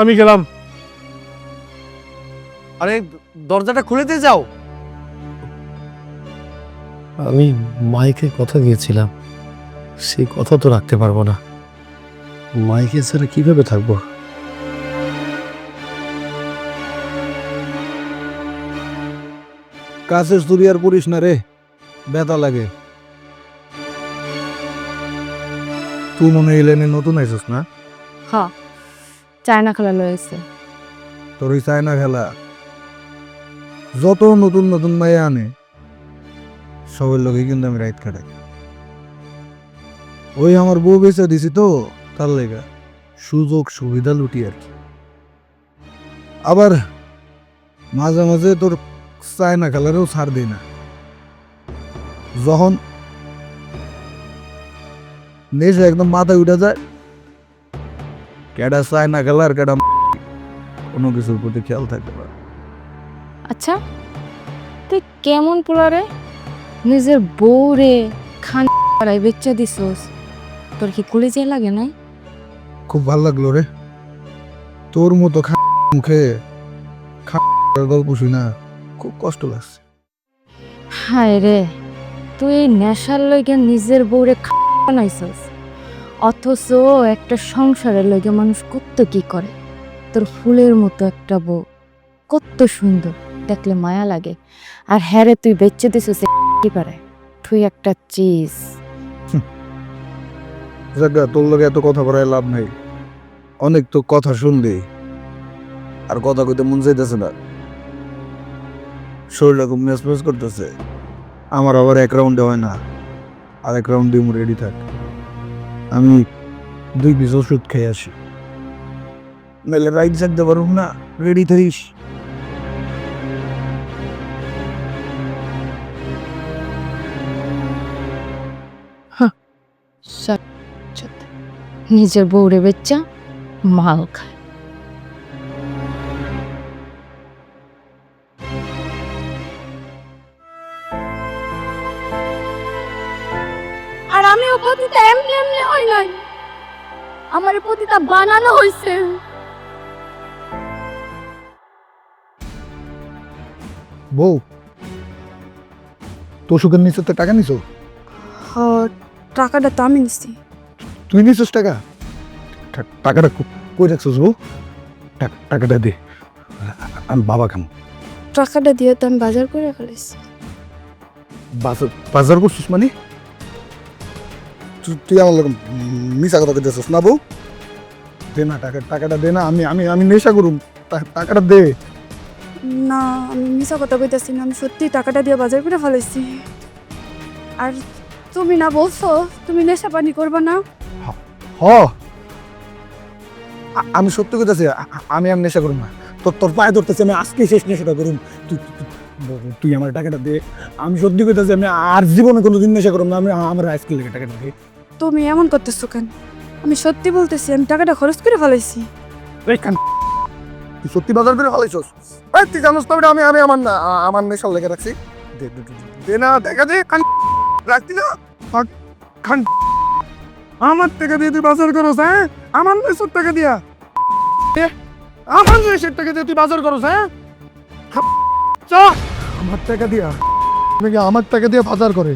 S1: আমি গেলাম।
S4: আরে দরজাটা খুলে দিয়ে যাও। আমি মাইকে কথা দিয়েছিলাম, সেই কথা তো রাখতে পারবো না। মাইকে ছাড়া কিভাবে থাকবো?
S2: কাছের চুরি আর পড়িস না রে, ব্যথা লাগে। তুই মনে হয় এই লাইনে নতুন আইসস না?
S5: হ্যাঁ, চায়না খেলা লয়েছে।
S2: তোর ওই চায়না খেলা যত নতুন নতুন মাইয়া আনে সবের লোকে কিন্তু আমি রাইত কাটাই। ওই আমার বউ বেঁচে দিছি তো, তার লেগা সুযোগ সুবিধা লুটি আর কি। আবার মাঝে মাঝে তোর চায়না খেলারও ছাড় দিই না। যখন নেশা একদম মাথায় উঠে যায়, কেডা চায় না খেলার কেডা কোনো কিছুর প্রতি খেয়াল থাকতে পারে।
S5: আচ্ছা তুই কেমন পোলারে নিজের বউরে খান বেচা দিছস, তোর কি কলেজে লাগে নাই?
S2: খুব ভালো লাগলো রে, তোর মতো মুখে গল্প শুই না, খুব কষ্ট লাগছে।
S5: হায় রে, তুই এই নেশার লইগে নিজের বউরে বানাইছস, অথচ একটা সংসারের লইগে মানুষ কত কি করে। তোর ফুলের মতো একটা বউ, কত সুন্দর, দেখলে মায়া লাগে। আর হ্যাঁ রে, তুই বেচে দিছস কি পারে, তুই একটা চিজ।
S2: জায়গা তোর লগে এত কথা বলায় লাভ নাই, অনেক তো কথা শুনলি আর কথা কইতে মন চাইতেছে না, শরীরটা খুব মেসমেস করতেছে। আমার আবার এক রাউন্ডে হয় না, আর এক রাউন্ড দিয়ে রেডি থাক। আমি 2 পিস ওষুধ খেয়ে আসি, নাহলে রাইড থাকতে পারুম না। রেডি থাকিস।
S5: নিজের বউরে বেচা মাল খায়। আর আমি ও পতিতা এমনি এমনি হই নাই, আমার পতিতা বানানো হইছে।
S2: বউ, তোর সুখের নিচে তো টাকা নিছো?
S5: টাকাটা তো আমি নিছি।
S2: তুই নিছিস টাকা? টাকাটা কই রাখছিস বউ? টাকাটা দে, আমি বাবা খাম।
S5: টাকাটা দিয়ে তো আমি বাজার করে ফেলেছি।
S2: বাজার করছিস মানে? তুই আমার লোক মিশা কথা কইতেছিস না বউ? দে না টাকাটা দে না, আমি আমি আমি নেশা করুম, টাকাটা দে।
S5: না, আমি মিছা কথা কইতাছি না, আমি সত্যি টাকাটা দিয়ে বাজার করে ফেলেছি। আর তুমি না বলছো তুমি নেশা পানি করবে না?
S2: হ, আমি সত্যি কইতাছি, আমি আর নেশা করুম না। তোর পায়ে ধরতেছি, আমি আজকেই শেষ নেশাটা করুম। তুই আমার টাকাটা দে, আমি সত্যি কইতাছি, আমি আর জীবনে কোনোদিন নেশা করুম না। আমি আমার আজকে লেগে টাকাটা দে।
S5: তুমি এমন করতেছো কেন? আমি সত্যি বলতেছি, আমি টাকাটা খরচ করে ফেলেছি।
S2: তুই সত্যি বাজার করে ফেলাইছস? তুই জানোস তো আমি আমি আমার না আমার নেশার লেগে রাখছি। দে না, দেখা দে, রাখতি না। আমার টাকা দিয়ে তুই বাজার করস? হ্যাঁ, আমার নেশার টাকা দিয়া, আমার নেশার টাকা দিয়ে তুই বাজার করস? হ্যাঁ, আমার টাকা দিয়া, আমার টাকা দিয়ে বাজার করে।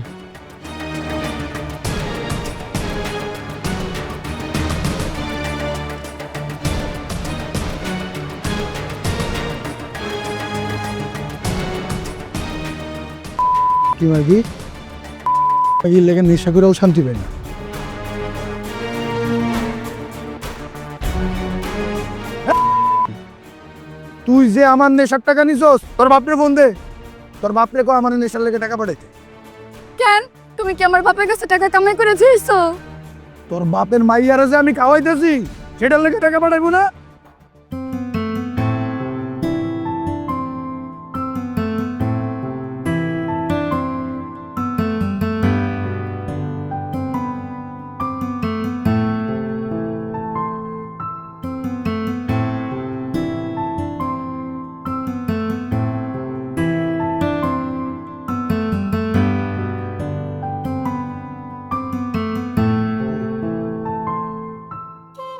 S2: কি মাগি লেগে নেশা করেও শান্তি পাই না। তুই যে আমার নেশার টাকা নিছস, তোর বাপরে ফোন দে, তোর বাপরে কো আমার নেশার লেগে টাকা পাঠাইতে।
S5: কেন? তুমি কি আমার বাপের কাছে টাকা কামাই করে দিয়েছো?
S2: তোর বাপের মাইয়ারা যে আমি খাওয়াইতেছি, সেটার লেগে টাকা পাঠাইবো না?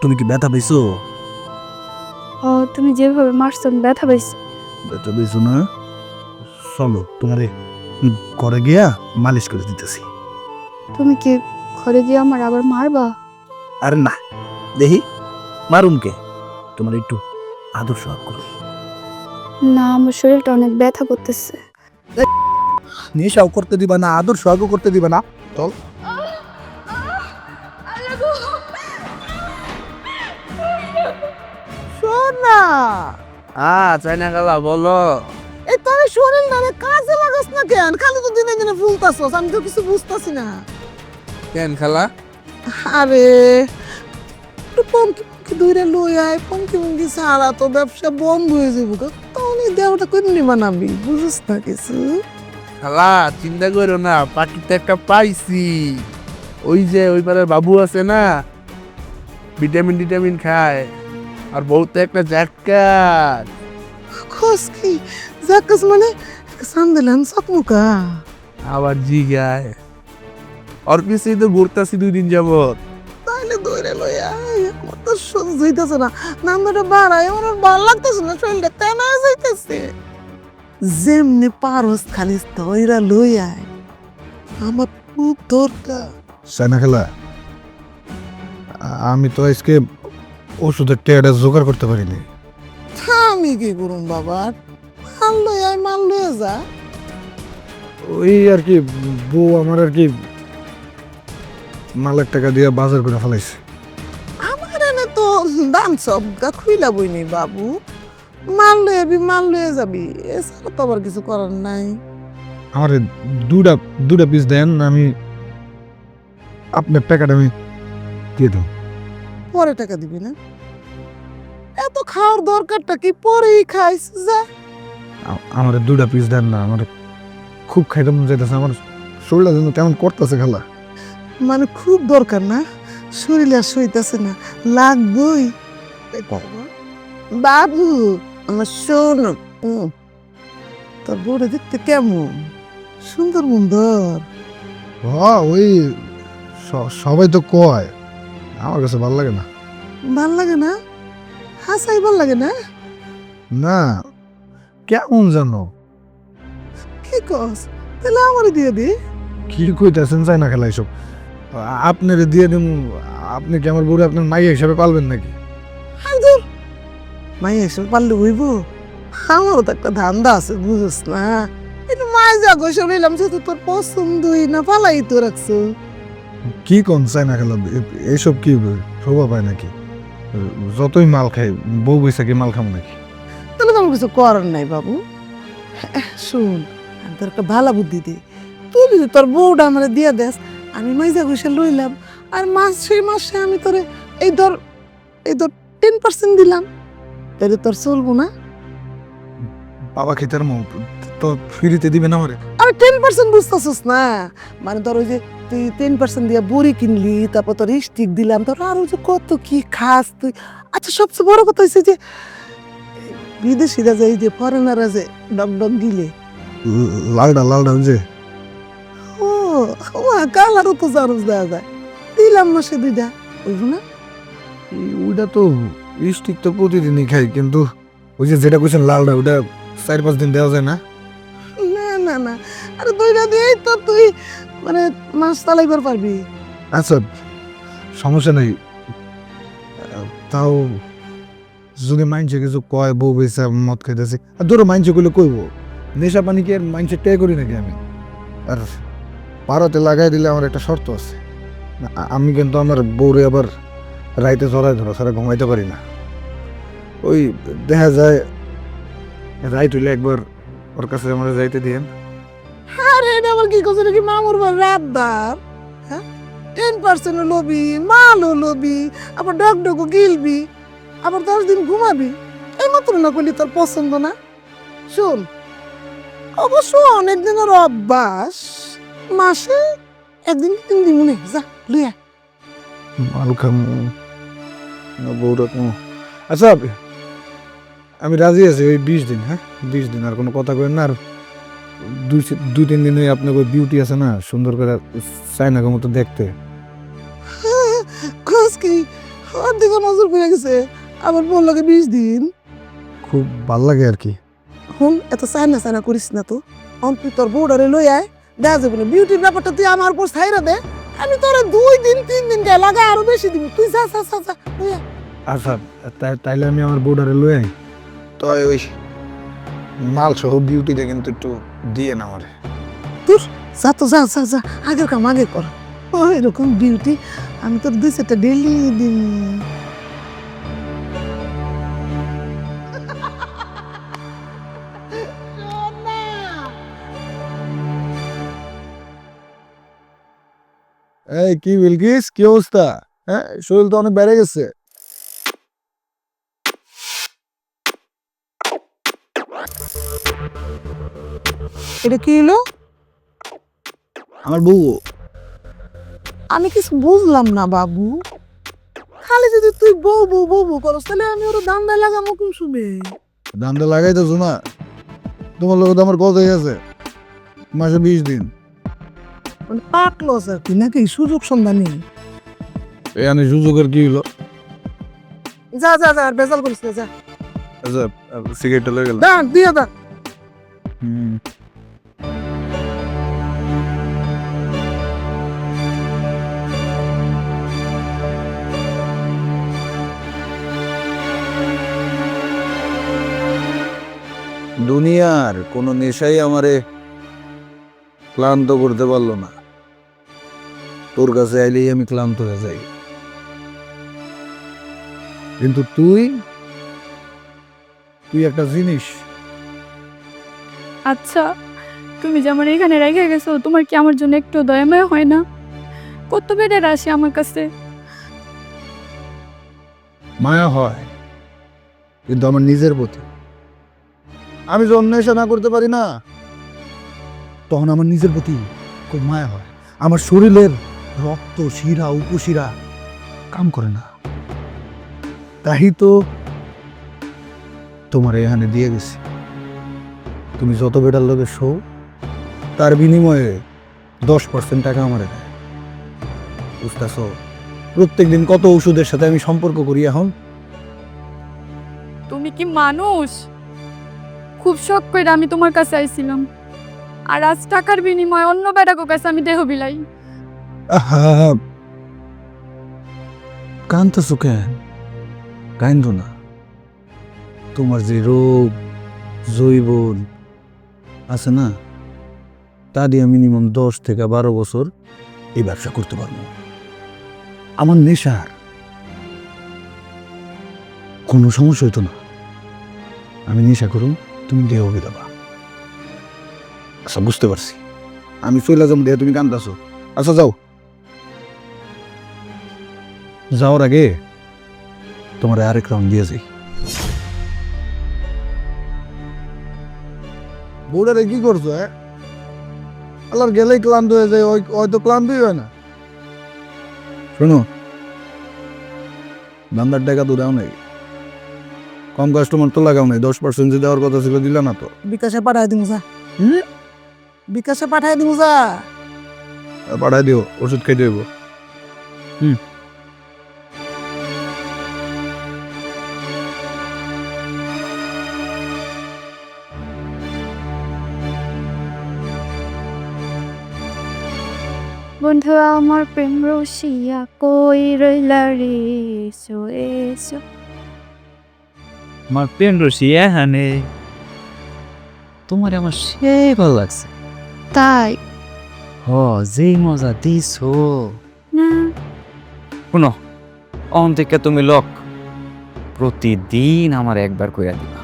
S2: তুমি কি ব্যথা পেয়েছো?
S5: ও, তুমি যেভাবে মারছো আমি ব্যথা পাইছি।
S2: ব্যথা পেয়েছো না? চলো তোমারে ঘরে গিয়া মালিশ করে দিতেছি।
S5: তুমি কি ঘরে গিয়ে আমার আবার মারবা?
S2: আরে না, দেখি মারুমকে, তোমার একটু আদর সহাগ করো।
S5: না, আমার শরীরটা অনেক ব্যথা করতেছে।
S2: নেশাও করতে দিবা না, আদর সহাগও করতে দিবা না। চল।
S3: সোনা,
S4: চাইনা খালা বলো।
S3: এই তোর শরীর নামে কাজে লাগাস না কেন? খালি তো দিনে দিনে ফুলতাছস, আমি তো কিছু বুঝতাছি না।
S4: কেন খালা?
S3: আরে একটু পঙ্কি ধরে লই আয়, পঙ্কি ছাড়া তো ব্যবসা বন্ধ হয়ে যাবো। তখন এই দেহটা কেমনি বানাবি, বুঝিস না কিছু?
S4: খালা চিন্তা করো না, পাখিতে একটা পাইছি। ওই যে ওই পারের বাবু আছে না,
S1: ভিটামিন খায় আর বহুত একটা জ্যাকাত।
S3: খোঁজ কি জাকাস মানে সামদেলান সকমুকা
S1: আবার জি গায় ওর পিছেই তো ঘুরতাছি 2 দিন যাবত।
S3: তাইলে দৌড়ে লইয়া আমার তো সহ্য হইতেছে না, নাম্বারটা বাড়ায় আমার আর ভালো লাগতেছে না, শরীরটা তেনা যাইতেছে। যেমনি পারস খালি দইরা লই আয়, আমার খুব দরকার।
S2: সাইনা খেলা, আমি তো আজকে ওষুধের টেয়াটা জোগাড় করতে পারিনি।
S3: আমি কি করুন বাবা, মাল লই আয়, মাল লইয়া যা।
S2: ওই আর কি বউ আমার আর কি মালের টাকা দিয়ে বাজার করে ফেলাইছে।
S3: আমার এনে তো দাম সব গা খুইলা বইনি বাবু, মাল লই আবি, মাল লইয়া যাবি, এছাড়া তো আবার কিছু করার নাই।
S2: আমার দুটা পিস দেন, আমি আপনার টাকাটা আমি দিয়ে দেব।
S3: পরে টাকা দিবি না? এত খাওয়ার দরকারটা কি, পরেই খাইস যা।
S2: আমার 2টা পিস দেন না, আমার খুব খাইতে মন যাইতেছে, আমার শরীরটা যেন কেমন করতেছে খেলা।
S3: মানে খুব দরকার না, শরীরে আর সইতেছে না, লাগবই। বাবু আমার শোন, তোর বউটা দেখতে কেমন, সুন্দর মুন্দর।
S2: ওই সবাই তো কয়, আমার কাছে ভালো লাগে না।
S3: ভাল লাগে না? হাসাই ভাল লাগে না?
S2: না, কেমন জানো?
S3: কি কস? তাহলে আমারে দিয়ে দি।
S2: কি কইতেছেন চাই না খেলা এসব? আপনারে দিয়ে দিন, আপনি কি আমার বউরে আপনার মাইয়া হিসাবে পালবেন নাকি?
S3: মাই এসে পারলে হইব? আমারও তো একটা ধান্দা আছে, বুঝস না? কিন্তু মায় যা গোসা নিলাম, যেহেতু তোর পছন্দই না, পালাই তো রাখছো।
S2: কি কোন চাই না খেলা, এইসব কি শোভা পায় নাকি? যতই মাল খাই, বউ বৈশা কি মাল খাবো নাকি?
S3: তাহলে তো আমার কিছু করার নাই বাবু। শুন, আমি তোর একটা ভালো বুদ্ধি দিই, তুই যদি তোর বউটা আমার দিয়ে দেস, আমি মাইজা গোসা লইলাম, আর মাসে আমি তোরে এই ধর 10% দিলাম, তাহলে তোর চলবো না?
S2: বাবা খেতার মুখ তো ফ্রিতে দিবেন আমারে?
S3: আর 10% বুঝতেছিস না, মানে ধর ওই যে তুই 10% দিয়ে বড়ি কিনলি, তারপর তোর স্টিক দিলাম, তোর আর ওই যে কত কি খাস তুই। আচ্ছা, সবচেয়ে বড় কথা হচ্ছে যে বিদেশিরা যে এই যে ফরেনাররা যে ডক দিলে,
S2: লালডা যে
S3: ও কালারও তো জানুস দেওয়া যায়, দিলাম মাসে 2টা, বুঝবো না?
S2: ওইটা তো স্টিক তো প্রতিদিনই খাই, কিন্তু ওই যে যেটা কইছেন লালডা, ওটা 4-5 দিন দেওয়া যায় না?
S3: না, আরে 2টা দিয়েই তো তুই মানে মাস চালাইবার পারবি।
S2: আচ্ছা, সমস্যা নেই। তাও যদি মাইনছে কিছু কয় বউ বেসা মদ খাইতেছি, আর ধরো মাইনছে কইলে কইব, নেশা পানি কি আর মাইনছে টে করি নাকি আমি? আর পাড়াতে লাগাই দিলে আমার একটা শর্ত আছে, আমি কিন্তু আমার বউরে আবার রাইতে চড়াই ধরো সারা ঘুমাইতে পারি না। ওই দেখা যায় রাইত হইলে একবার ওর কাছে আমরা যাইতে দিয়েন।
S3: আরে এটা আবার কি করছে নাকি মামুর বাড়ি রাতদার? হ্যাঁ, 10% লবি, মালও লবি, আবার ডকডকও গিলবি, আবার 10 দিন ঘুমাবি, এই মাত্র না করলি তোর পছন্দ না? শোন, অবশ্য অনেক দিনের অভ্যাস, মাসে 1 দিন 3 দিন মনে যা লইয়া।
S2: মাল খামু না বউরা খামু? আচ্ছা, আমি রাজি আছি ওই 20 দিন। হ্যাঁ, 20 দিন, আর কোনো কথা কইেন না। আর 2-3 দিন ওই আপনার ওই বিউটি আছে না, সুন্দর করে চাইনাকে মতো দেখতে।
S3: খোঁজ কি ওর দিকে নজর পড়ে গেছে, আবার বললো 20 দিন।
S2: খুব ভাল লাগে আর কি।
S3: হুন, এত চায়না করিস না তো, তুই তোর বউডারে লই আয়, দেখা যাবে না বিউটির ব্যাপারটা তুই আমার উপর ছাইরা দে, আমি তোরা 2 দিন 3 দিন গায়ে লাগা আরো বেশি দিব, তুই যা লই আয়।
S2: আচ্ছা, তাইলে আমি আমার বউডারে লই আই, তো ওই মাল সহ বিউটিতে কিন্তু একটু দিয়ে না আমারে।
S3: তোর যা তো যা, আগের কাম আগে কর। ও এরকম বিউটি আমি তোর 2-4টা ডেলি দিন।
S2: এই কি বিলকিস, কি অবস্থা? হ্যাঁ, শরীর তো অনেক বেড়ে গেছে।
S3: এটা কি হলো?
S2: আমার বউ।
S3: আমি কিছু বুঝলাম না বাবু, খালি যদি তুই বউ বউ বউ বউ করস তাহলে আমি ওর দান্দায় লাগামো কোন শুনে।
S2: দামটা লাগাইতেছো না, তোমার লোক তো আমার কত হয়ে আছে, মাসে 20 দিন।
S3: মানে পাকলো স্যার তুই নাকি সুযোগ সন্ধানী।
S2: এখানে সুযোগের কি হলো?
S3: যা যা যা আর বেজাল করিস না, যা
S2: আচ্ছা সিগারেটটা লয়ে গেল।
S3: দাঁড় দিয়ে দাঁড়।
S2: দুনিয়ার কোনো নেশাই আমারে ক্লান্ত করতে পারলো না। তোর কাছে আইলেই আমি ক্লান্ত হয়ে যাই, কিন্তু তুই একটা জিনিস।
S5: আচ্ছা তুমি যে আমার এখানে রেখে গেছো, তোমার কি আমার জন্য একটু দয়াময় হয় না? কত বেড়ে আসে আমার কাছে।
S2: মায়া হয়, কিন্তু আমার নিজের প্রতি। আমি যখন নেশা না করতে পারি না, তখন আমার নিজের প্রতি খুব মায়া হয়। আমার শরীরের রক্ত শিরা উপশিরা কাম করে না, তাই তো তোমার এখানে দিয়ে গেছি। তুমি যত বেটার লোকের শো, তার বিনিময়ে 10% টাকা আমার দেয়। বুঝতেছ? প্রত্যেক দিন কত ওষুধের সাথে আমি সম্পর্ক করি এখন।
S5: তুমি কি মানুষ? খুব শখ করে আমি তোমার কাছে আইছিলাম, আর আজ টাকার বিনিময়ে অন্য বেড়াকো কাছে আমি দেহ বিলাই।
S2: কান্দতেছ কেন? কান্দো না। তোমার যে রোগ জৈবন আছে না, তা দিয়ে মিনিমাম 10 থেকে 12 বছর এই ব্যবসা করতে পারবো। আমার নেশার কোনো সমস্যা হইতো না। আমি নেশা করুন, তুমি দেহ বিদাবা। আচ্ছা বুঝতে পারছি, আমি চলে যাবো দেহ, তুমি কান্দাছো। আচ্ছা যাও, যাওয়ার আগে তোমার আরেক রাউন্ড দিয়ে যাই। বোর্ডারে কি করছো? আল্লাহর গেলেই ক্লান্ত হয়ে যায়, হয়তো ক্লান্তই হয় না। শোনো, দান্দার টাকা তো দাও নাই, কম কাস্টমার তো লাগাও নাই। 10% যে দেওয়ার কথা ছিল দিলা না তো।
S3: বিকাশে পাঠায় দিমু যা। বিকাশে পাঠায় দিমু যা।
S2: পাঠাই দিও, ওষুধ খাইতে হইব।
S5: বন্ধু আমার প্রেম রসিয়া কই রইলা রে, এসো এসো।
S6: আমার প্রেম রশি এখানে, তোমার আমার সেই ভালো লাগছে।
S5: তাই
S6: হ, যেই মজা দিছো।
S5: না?
S6: শুনো, অহন থেকে তুমি লক প্রতিদিন আমার একবার কইরা দিবা।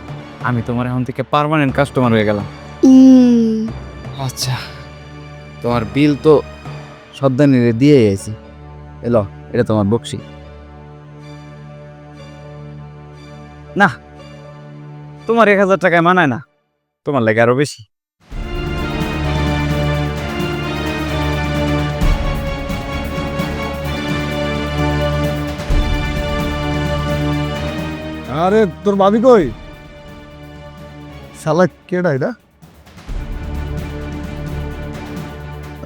S6: আমি তোমার এখন থেকে পার্মানেন্ট কাস্টমার হয়ে গেলাম। আচ্ছা, তোমার বিল তো সদ্দানিরে দিয়ে আইছি। এলো, এটা তোমার বকশি। না, তোমার 1000 টাকায় মানায় না, তোমার লাগে আরো বেশি।
S2: আরে তোর ভাবি কই? শালা কেডা এটা?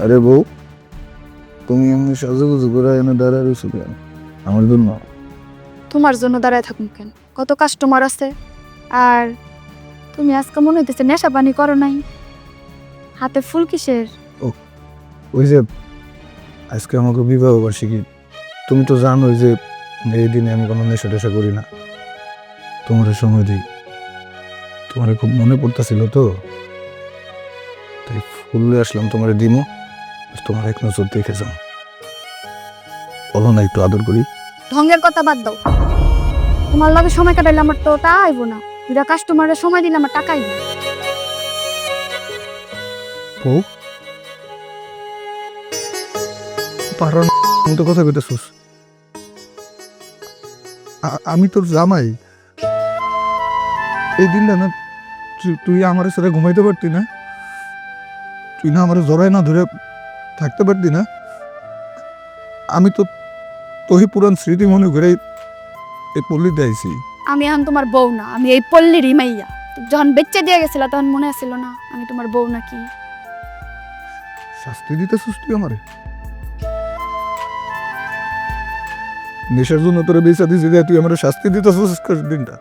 S2: আরে বউ, তুমি এমনি সাজুগুজু করে এনে দাঁড়ায় রয়েছো কেন? আমার জন্য?
S5: তোমার জন্য দাঁড়ায় থাকুন কেন? কত কাস্টমার আছে। আর তুমি আজকে মনে হইতেছে নেশা পানি করো নাই। হাতে ফুল কিসের?
S2: ওই যে আজকে আমাকে বিবাহ বার্ষিকী, তুমি তো জানোই যে এই দিনে আমি কোনো নেশা টেশা করি না। তোমার সময় দিই, তোমার খুব মনে পড়তেছিল তো, তাই ফুল আসলাম তোমার দিমো, তোমার এক নজর দেখে যাও। বলো না একটু আদর করি।
S5: ঢঙ্গের কথা বাদ দাও। তোমার লগে সময় কাটাইলে আমার তো টা আইব না। দুটা কাস্টমারের সময় দিলে আমার টাকা আইব।
S2: বউ, পারো না, তুমি তো কথা কইতেছিস। আমি তোর জামাই, এই দিনটা না তুই আমার সাথে ঘুমাইতে পারতি না? তুই না আমার জড়াই না ধরে থাকতে পারতি না? আমি তো তোহি পুরান স্মৃতি মনে করে এই পল্লীতে আইছি।
S5: আমি এখন তোমার বউ না, আমি এই পল্লীরই মাইয়া। যখন বেচ্চা দিয়ে গেছিল তখন মনে আসছিল না আমি তোমার বউ নাকি?
S2: শাস্তি দিতেছিস তুই আমারে? নেশার জন্য তোরে বেচা দিছি যে তুই আমার শাস্তি দিতেছিস দিনটা।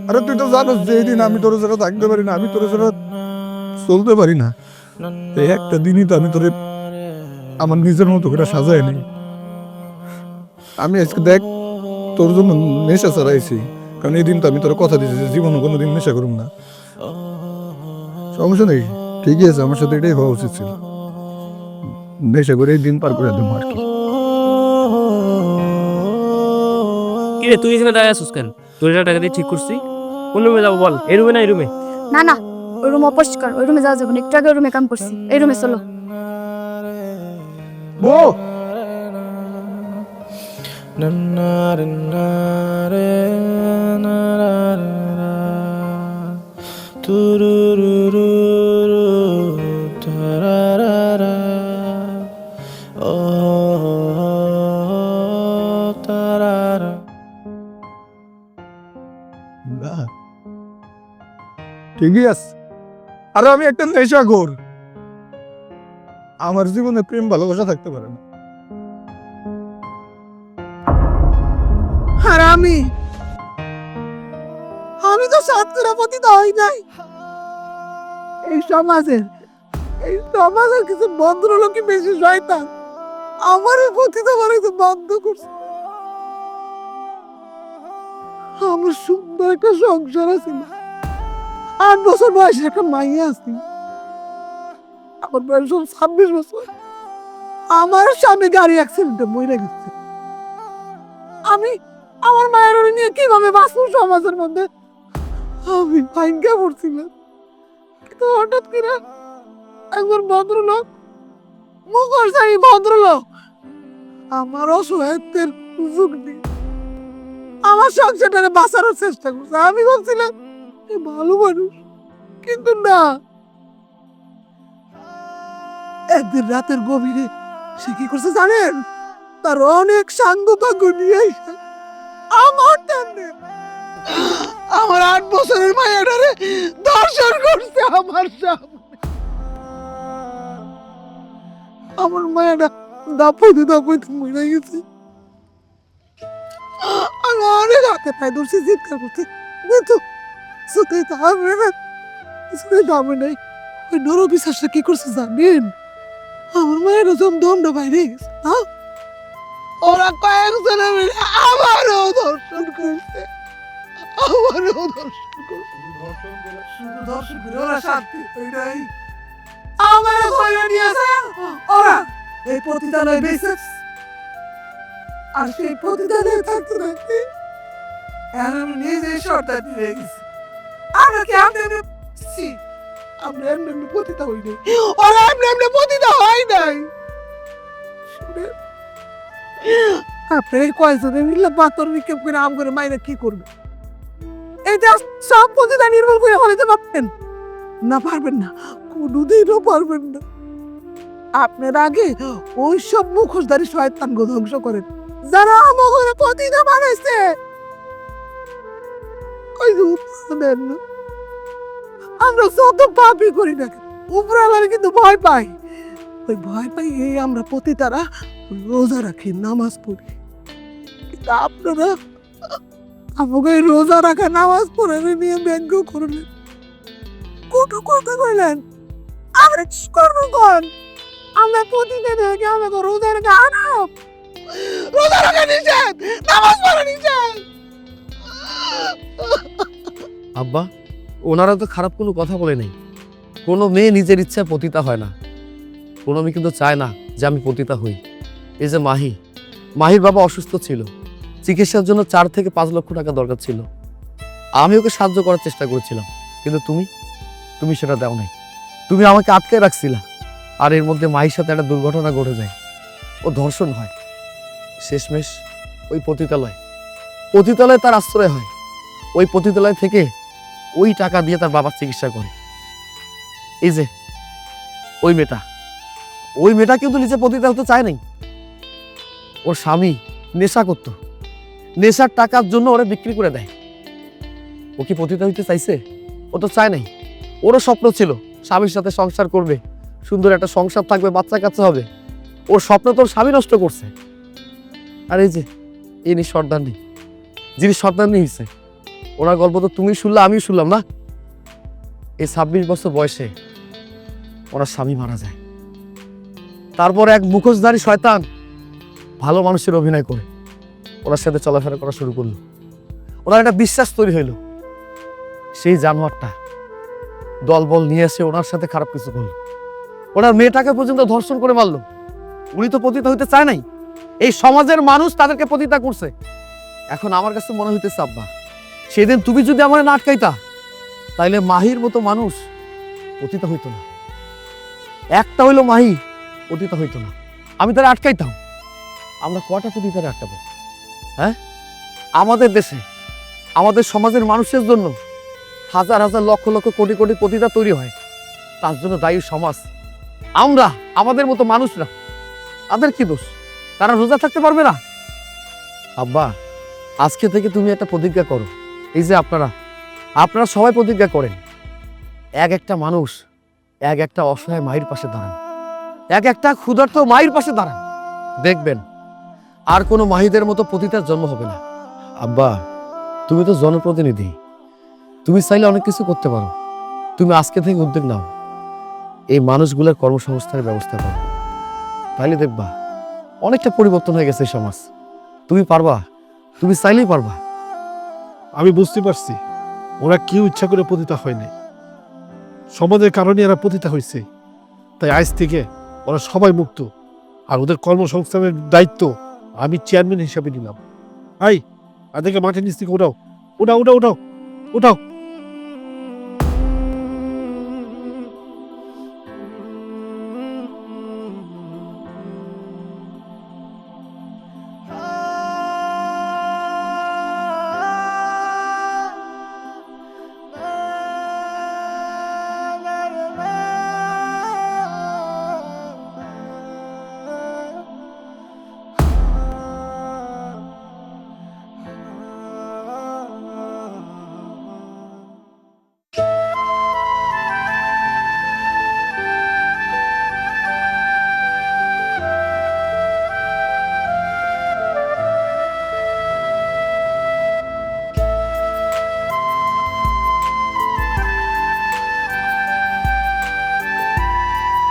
S2: আরে তুই তো জানোস যে এই দিন আমি তোর ছাড়া থাকতে পারি না, আমি তোর ছাড়া চলতে পারি না। এই একটা দিনই তো আমি তোরে আমার নিজের মতো করে সাজাই নি। আমি আজকে দেখ তোর জন্য নেশা ছাড়াইছি, কারণ এই দিন তো আমি তোর কথা দিয়েছি যে জীবনে কোনোদিন নেশা করুম না। সমস্যা নেই, ঠিকই আছে, আমার সাথে এটাই হওয়া উচিত ছিল। নেশা করে এই দিন পার করে দেবো আর কি।
S9: কিরে তুই এখানে দাঁড়িয়ে আসছিস কেন? তোর টাকা দিয়ে ঠিক করছি, কোন রুমে যাবো বল? এই রুমে না এই রুমে?
S5: না না, ওই রুম অপরিষ্কার, ওই রুমে যাওয়া যাবে না। একটু আগে ওই রুমে কাম করছি, এই রুমে চলো।
S2: বউ ঠিকই আছে। আরে আমি একটা নেশাখোর, আমার জীবনে প্রেম ভালোবাসা থাকতে পারে না।
S3: আর আমি তো সাতক্ষীরা পতিতা হই নাই। এই সমাজের কিছু ভদ্রলোকই বেশি শয়তান আমার পতিতা বানাইতে বাধ্য করছে। আমার সুন্দর একটা সংসার আছে, 8 বছর বয়সে একটা মাইয়া আছে, আমার বয়স 26 বছর। আমার স্বামী গাড়ি অ্যাক্সিডেন্টে মরে গেছে। আমি আমার মায়ের নিয়ে কিভাবে বাঁচবো সমাজের মধ্যে? আমি ভাঙ্গা পড়ছিলাম, কিন্তু হঠাৎ করে একজন ভদ্রলোক, মুখোশধারী ভদ্রলোক আমার অসহায়ত্বের সুযোগ দিয়ে আমার সংসারটাকে বাঁচানোর চেষ্টা করছে। আমি ভাবছিলাম ভালো মানুষ, কিন্তু না। একদিন রাতের গভীরে সে কি করছে জানেন? তার অনেক সাঙ্গ পাঙ্গ নিয়ে এসে আমার 8 বছরের মায়েরারে দর্শন করছে আমার সামনে। আমার মায়েরা দাপাইতে মরে গেছে। আমি অনেক হাতে পায়ে ধরছি, চিৎকার করছি, কিন্তু শুধুই তো হবে না, শুধুই দামে নাই। ওই নরবিশ্বাসটা কি করছে জানেন? আমার মায়েরা যখন দমটা বাইরে গেছে, ওরা কয়েকজনে মিলে আমারও দর্শন করছে, ওরা শান্তি আমারও ধরে নিয়েছে। ওরা এই পতিতালয় বেঁচে, আর সেই পতিতালয়ে থাকতে থাকতে আমি নিজে সর্দার হয়ে গেছি। আমরা কি আমরা এমনি পতিতা হই নাই, ওরা এমনি পতিতা হয় নাই। আপনার কয়েকজনে মিলে পাথর নিক্ষেপ করে আম করে মাইরা কি করবে? এটা সব পতিতা নির্মূল করে হইতে পারবেন না? পারবেন না, কোনোদিনও পারবেন না। আপনার আগে ওই সব মুখোশধারী শয়তানকে ধ্বংস করেন যারা আমাদের পতিতা বানাইছে। ওই যে দেন না, আমরা যত পাপই করি না উপরালার কিন্তু ভয় পাই। ওই ভয় পাই এই আমরা পতিতারা রোজা রাখি, নামাজ পড়ি, কিন্তু আপনারা আমাকে রোজা রাখা, নামাজ পড়ে নিয়ে ব্যঙ্গ করলেন, কত কথা কইলেন। আমরা কি করবো কোন? আমরা প্রতিদিন থেকে আমাকে রোজা রাখা আনাম, রোজা রাখা নিষেধ, নামাজ পড়া নিষেধ।
S4: আব্বা, ওনারা তো খারাপ কোনো কথা বলে নেই। কোনো মেয়ে নিজের ইচ্ছায় পতিতা হয় না, কোনো মেয়ে কিন্তু চায় না যে আমি পতিতা হই। এই যে মাহির বাবা অসুস্থ ছিল, চিকিৎসার জন্য 4 থেকে 5 লক্ষ টাকা দরকার ছিল। আমি ওকে সাহায্য করার চেষ্টা করেছিলাম, কিন্তু তুমি সেটা দাও নাই। তুমি আমাকে আটকে রাখছিলা। আর এর মধ্যে মাহির সাথে একটা দুর্ঘটনা ঘটে যায়, ও ধর্ষণ হয়। শেষমেশ ওই পতিতালয়ে তার আশ্রয় হয়। ওই পতিতালয় থেকে ওই টাকা দিয়ে তার বাবার চিকিৎসা করে। এই যে ওই মেয়েটা কিন্তু নিজে পতিতা হতে চায় নাই। ওর স্বামী নেশা করত, নেশার টাকার জন্য ওরা বিক্রি করে দেয়। ও কি পতিতা হইতে চাইছে? ও তো চায় নাই। ওরও স্বপ্ন ছিল স্বামীর সাথে সংসার করবে, সুন্দর একটা সংসার থাকবে, বাচ্চা কাচ্চা হবে। ওর স্বপ্ন তোর স্বামী নষ্ট করছে। আর এই যে ইনি সর্দারনি, যিনি সর্দারনি হয়েছে, ওনার গল্প তো তুমি শুনলে, আমিও শুনলাম না। এই 26 বছর বয়সে ওনার স্বামী মারা যায়। তারপর এক মুখোশধারী শয়তান ভালো মানুষের অভিনয় করে ওনার সাথে চলাফেরা করা শুরু করলো। ওনার একটা বিশ্বাস তৈরি হইলো। সেই জানোয়ারটা দলবল নিয়ে এসে ওনার সাথে খারাপ কিছু করলো। ওনার মেয়েটাকে পর্যন্ত ধর্ষণ করে মারলো। উনি তো পতিতা হইতে চায় নাই, এই সমাজের মানুষ তাদেরকে পতিতা করছে। এখন আমার কাছে মনে হইতেছে আব্বা, সেদিন তুমি যদি আমার না আটকাইতা, তাইলে মাহির মতো মানুষ পতিতা হইতো না। একটা হইলো মাহি পতিতা হইতো না, আমি তারা আটকাইতাম। আমরা কটা পতিতারে আটকাবো? হ্যাঁ, আমাদের দেশে আমাদের সমাজের মানুষের জন্য হাজার হাজার লক্ষ লক্ষ কোটি কোটি পতিতা তৈরি হয়। তার জন্য দায়ী সমাজ, আমরা, আমাদের মতো মানুষরা। তাদের কি দোষ? তারা রোজা থাকতে পারবে না? আব্বা, আজকে থেকে তুমি একটা প্রতিজ্ঞা করো। এই যে আপনারা সবাই প্রতিজ্ঞা করেন, এক একটা মানুষ এক একটা অসহায় মায়ের পাশে দাঁড়ান, এক একটা ক্ষুধার্ত মায়ের পাশে দাঁড়ান। দেখবেন আর কোনো মাহিদের মতো পতিতার জন্ম হবে না। আব্বা, তুমি তো জনপ্রতিনিধি, তুমি চাইলে অনেক কিছু করতে পারো। তুমি আজকে থেকে উদ্যোগ নাও, এই মানুষগুলোর কর্মসংস্থানের ব্যবস্থা করো। তাইলে দেখবা অনেকটা পরিবর্তন হয়ে গেছে এই সমাজ। তুমি পারবা, তুমি চাইলেই পারবা।
S1: আমি বুঝতে পারছি ওরা কেউ ইচ্ছা করে পতিতা হয়নি, সমাজের কারণে এরা পতিতা হয়েছে। তাই আজ থেকে ওরা সবাই মুক্ত, আর ওদের কর্মসংস্থানের দায়িত্ব আমি চেয়ারম্যান হিসাবে নিলাম। আই আদেরকে মাঠে নিচ থেকে উঠাও, উঠাও উঠাও উঠাও উঠাও।